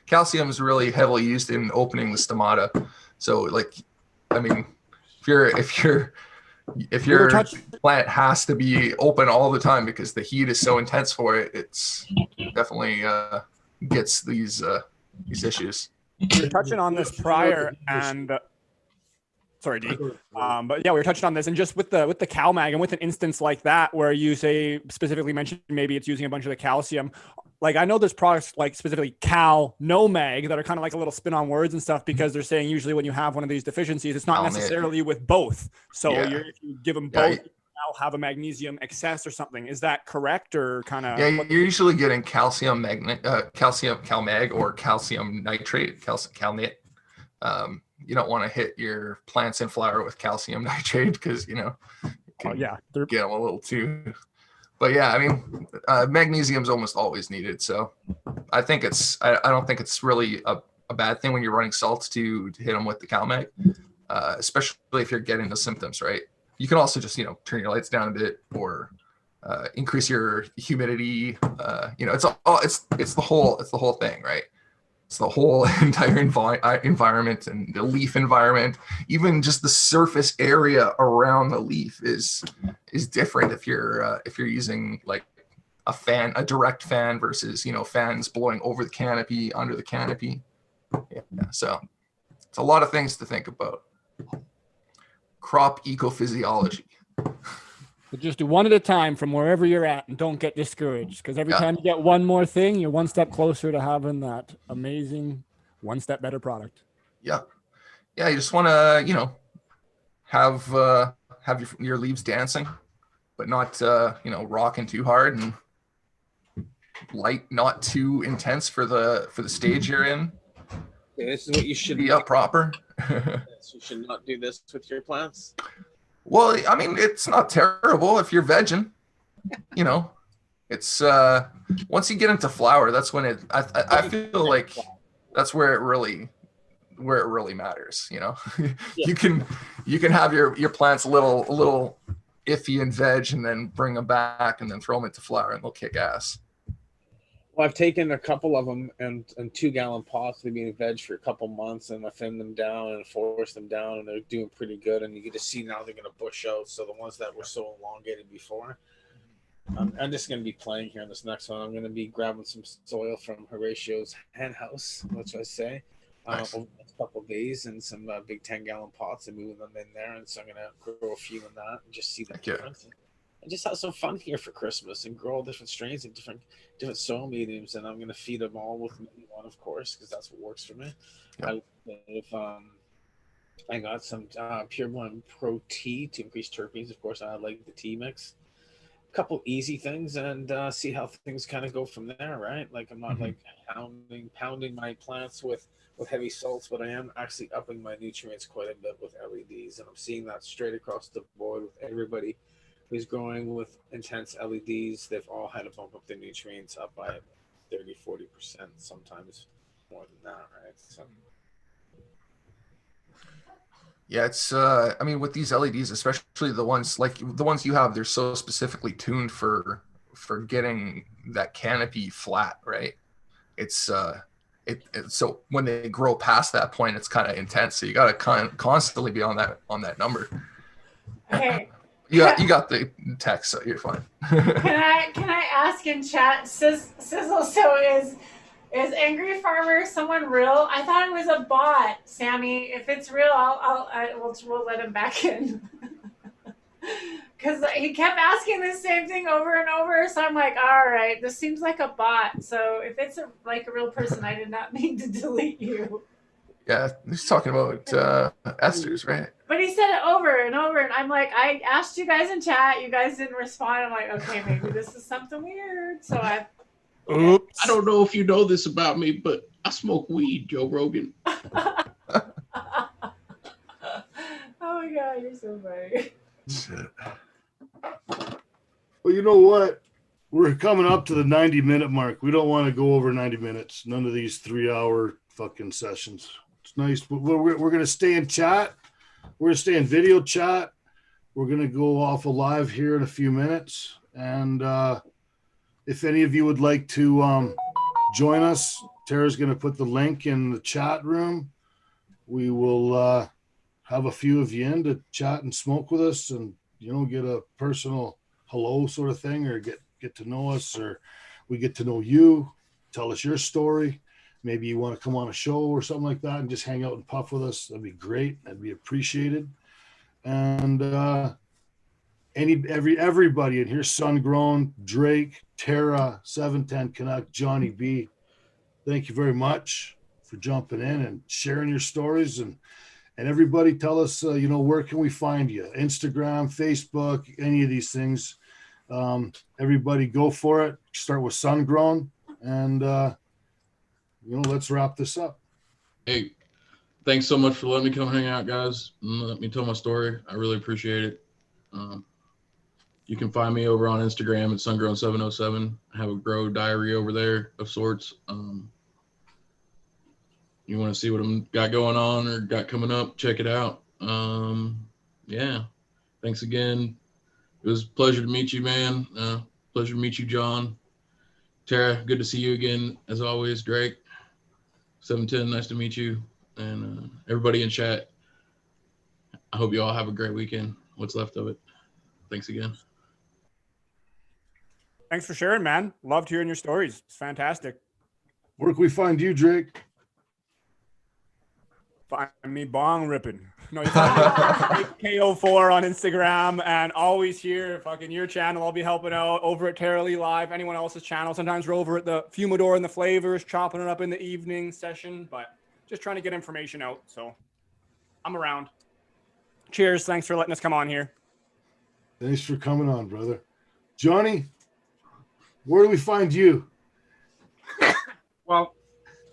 calcium is really heavily used in opening the stomata. So, like, I mean, if you're if your plant has to be open all the time because the heat is so intense for it, it's definitely gets these issues.
We were touching on this prior, and sorry, D. But yeah, we were touching on this, and just with the CalMag and with an instance like that where you say specifically mentioned maybe it's using a bunch of the calcium. Like I know there's products like specifically Cal No Mag that are kind of like a little spin on words and stuff because they're saying usually when you have one of these deficiencies, it's not necessarily with both. So if you give them both, you'll have a magnesium excess or something. Is that correct or kind of?
Yeah, you're usually getting calcium CalMag or calcium nitrate, calmate. You don't want to hit your plants in flower with calcium nitrate because you can get them a little too. But yeah, I mean, magnesium is almost always needed. So I think I don't think it's really a bad thing when you're running salts to hit them with the CalMag, especially if you're getting the symptoms, right? You can also just, turn your lights down a bit or increase your humidity. It's the whole thing, right? It's the whole entire environment and the leaf environment. Even just the surface area around the leaf is different if you're using like a direct fan versus fans blowing over the canopy, under the canopy. Yeah, so it's a lot of things to think about. Crop ecophysiology.
So just do one at a time from wherever you're at and don't get discouraged because every time you get one more thing, you're one step closer to having that amazing one step better product.
Yeah. Yeah. You just want to, have your leaves dancing, but not, rocking too hard and light, not too intense for the stage you're in.
Okay, this is what you should
be up proper.
You should not do this with your plants.
Well, I mean, it's not terrible if you're vegging. It's once you get into flower, that's when I feel like that's where it really matters. You can have your plants a little iffy and veg, and then bring them back, and then throw them into flower, and they'll kick ass.
Well, I've taken a couple of them and 2-gallon pots. They've been veg for a couple months, and I thinned them down and forced them down, and they're doing pretty good. And you get to see now they're going to bush out. So the ones that were so elongated before, I'm just going to be playing here in this next one. I'm going to be grabbing some soil from Horatio's hen house, which I say, over the next couple of days, and some big 10-gallon pots and moving them in there. And so I'm going to grow a few in that and just see the difference. And just have some fun here for Christmas and grow all different strains and different soil mediums. And I'm going to feed them all with one, of course, because that's what works for me. Yeah. I got some Pure Blend Pro Tea to increase terpenes. Of course, I like the tea mix. A couple easy things and see how things kind of go from there, right? Like I'm not like pounding my plants with heavy salts, but I am actually upping my nutrients quite a bit with LEDs. And I'm seeing that straight across the board with everybody who's growing with intense LEDs. They've all had to bump up their nutrients up by 30-40%, sometimes more than that, right? So
yeah, it's I mean, with these LEDs, especially the ones you have, they're so specifically tuned for getting that canopy flat, right? It's so when they grow past that point, it's kind of intense, so you got to constantly be on that number.
Okay.
You got the text, so you're fine.
Can I ask in chat, Sizzle? So is Angry Farmer someone real? I thought it was a bot, Sammy. If it's real, we'll let him back in. Because he kept asking the same thing over and over. So I'm like, all right, this seems like a bot. So if it's a real person, I did not mean to delete you.
Yeah, he's talking about esters, right?
But he said it over and over, and I'm like, I asked you guys in chat, you guys didn't respond. I'm like, okay, maybe this is something weird. So
Oops. I don't know if you know this about me, but I smoke weed, Joe Rogan.
Oh my God, you're so funny.
Well, you know what? We're coming up to the 90-minute mark. We don't want to go over 90 minutes. None of these 3-hour fucking sessions. It's nice, but we're going to stay in chat. We're going to stay in video chat. We're going to go off live here in a few minutes. And if any of you would like to join us, Tara's going to put the link in the chat room. We will have a few of you in to chat and smoke with us, and get a personal hello sort of thing, or get to know us, or we get to know you, tell us your story. Maybe you want to come on a show or something like that and just hang out and puff with us. That'd be great. That'd be appreciated. And everybody in here, Sungrown, Drake, Tara, 710 Canuck, Johnny B, thank you very much for jumping in and sharing your stories. And everybody tell us, where can we find you? Instagram, Facebook, any of these things. Everybody go for it. Start with Sungrown, and let's wrap this up.
Hey, thanks so much for letting me come hang out, guys, and let me tell my story. I really appreciate it. You can find me over on Instagram at sungrown707. I have a grow diary over there of sorts. You want to see what I'm got going on or got coming up, check it out. Yeah, thanks again. It was a pleasure to meet you, man. Pleasure to meet you, John. Tara, good to see you again, as always. Drake, 710, nice to meet you. And everybody in chat, I hope you all have a great weekend, what's left of it. Thanks again.
Thanks for sharing, man. Loved hearing your stories. It's fantastic.
Where can we find you, Drake?
Find me bong ripping. No, you find me KO4 on Instagram, and always here, fucking your channel. I'll be helping out over at Tara Lee Live, anyone else's channel. Sometimes we're over at the Fumador and the Flavors, chopping it up in the evening session, but just trying to get information out. So I'm around. Cheers. Thanks for letting us come on here.
Thanks for coming on, brother. Johnny, where do we find you?
Well,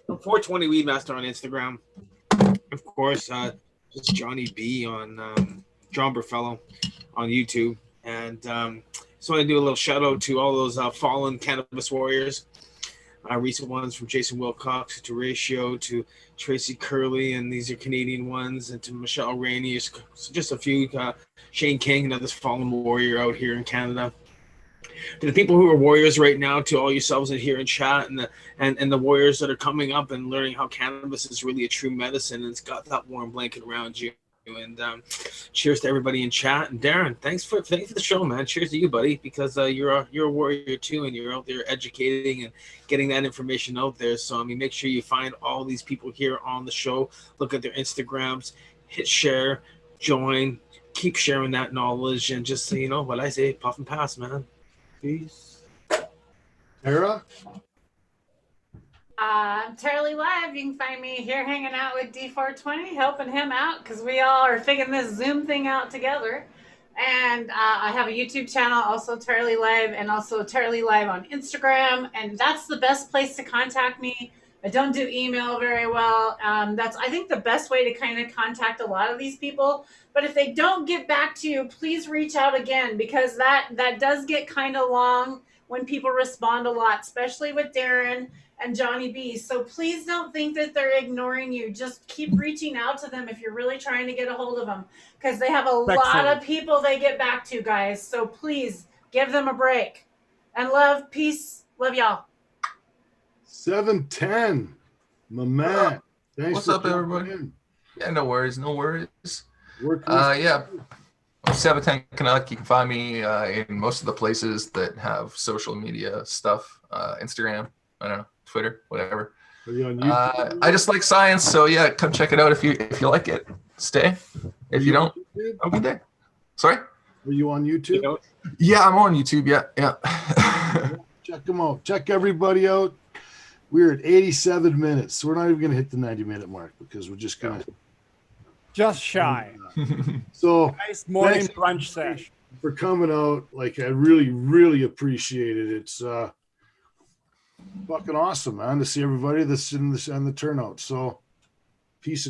420 Weedmaster on Instagram. Of course, just Johnny B on John Burfellow on YouTube. And just want to do a little shout out to all those fallen cannabis warriors. Recent ones from Jason Wilcox to Ratio to Tracy Curley, and these are Canadian ones, and to Michelle Rainey. So just a few. Shane King, another fallen warrior out here in Canada. To the people who are warriors right now, to all yourselves in here in chat, and the warriors that are coming up and learning how cannabis is really a true medicine, and it's got that warm blanket around you. And cheers to everybody in chat. And Darren, thanks for the show, man. Cheers to you, buddy, because you're a warrior too, and you're out there educating and getting that information out there. So make sure you find all these people here on the show. Look at their Instagrams, hit share, join, keep sharing that knowledge, and just so you know what I say, puff and pass, man. Peace.
Tara?
I'm Tara Lee Live. You can find me here hanging out with D420, helping him out because we all are figuring this Zoom thing out together. And I have a YouTube channel, also Tara Lee Live, and also Tara Lee Live on Instagram. And that's the best place to contact me. I don't do email very well. That's, I think, the best way to kind of contact a lot of these people. But if they don't get back to you, please reach out again, because that does get kind of long when people respond a lot, especially with Darren and Johnny B. So please don't think that they're ignoring you. Just keep reaching out to them if you're really trying to get a hold of them, because they have a lot of people they get back to, guys. So please give them a break. And love, peace, love y'all.
710, my man. Thanks.
What's up, everybody? Yeah, no worries. Yeah. 710 Canuck. You can find me in most of the places that have social media stuff. Instagram, I don't know, Twitter, whatever.
Are you on YouTube?
I just like science, so yeah, come check it out if you like it. Stay. If you don't, have a good day. Sorry?
Are you on YouTube?
Yeah, I'm on YouTube. Yeah.
Check them out. Check everybody out. We're at 87 minutes. We're not even going to hit the 90-minute mark because we're just going to.
Just shy.
So
nice morning brunch session.
For coming out. Like, I really, really appreciate it. It's fucking awesome, man, to see everybody that's in this and the turnout. So peace and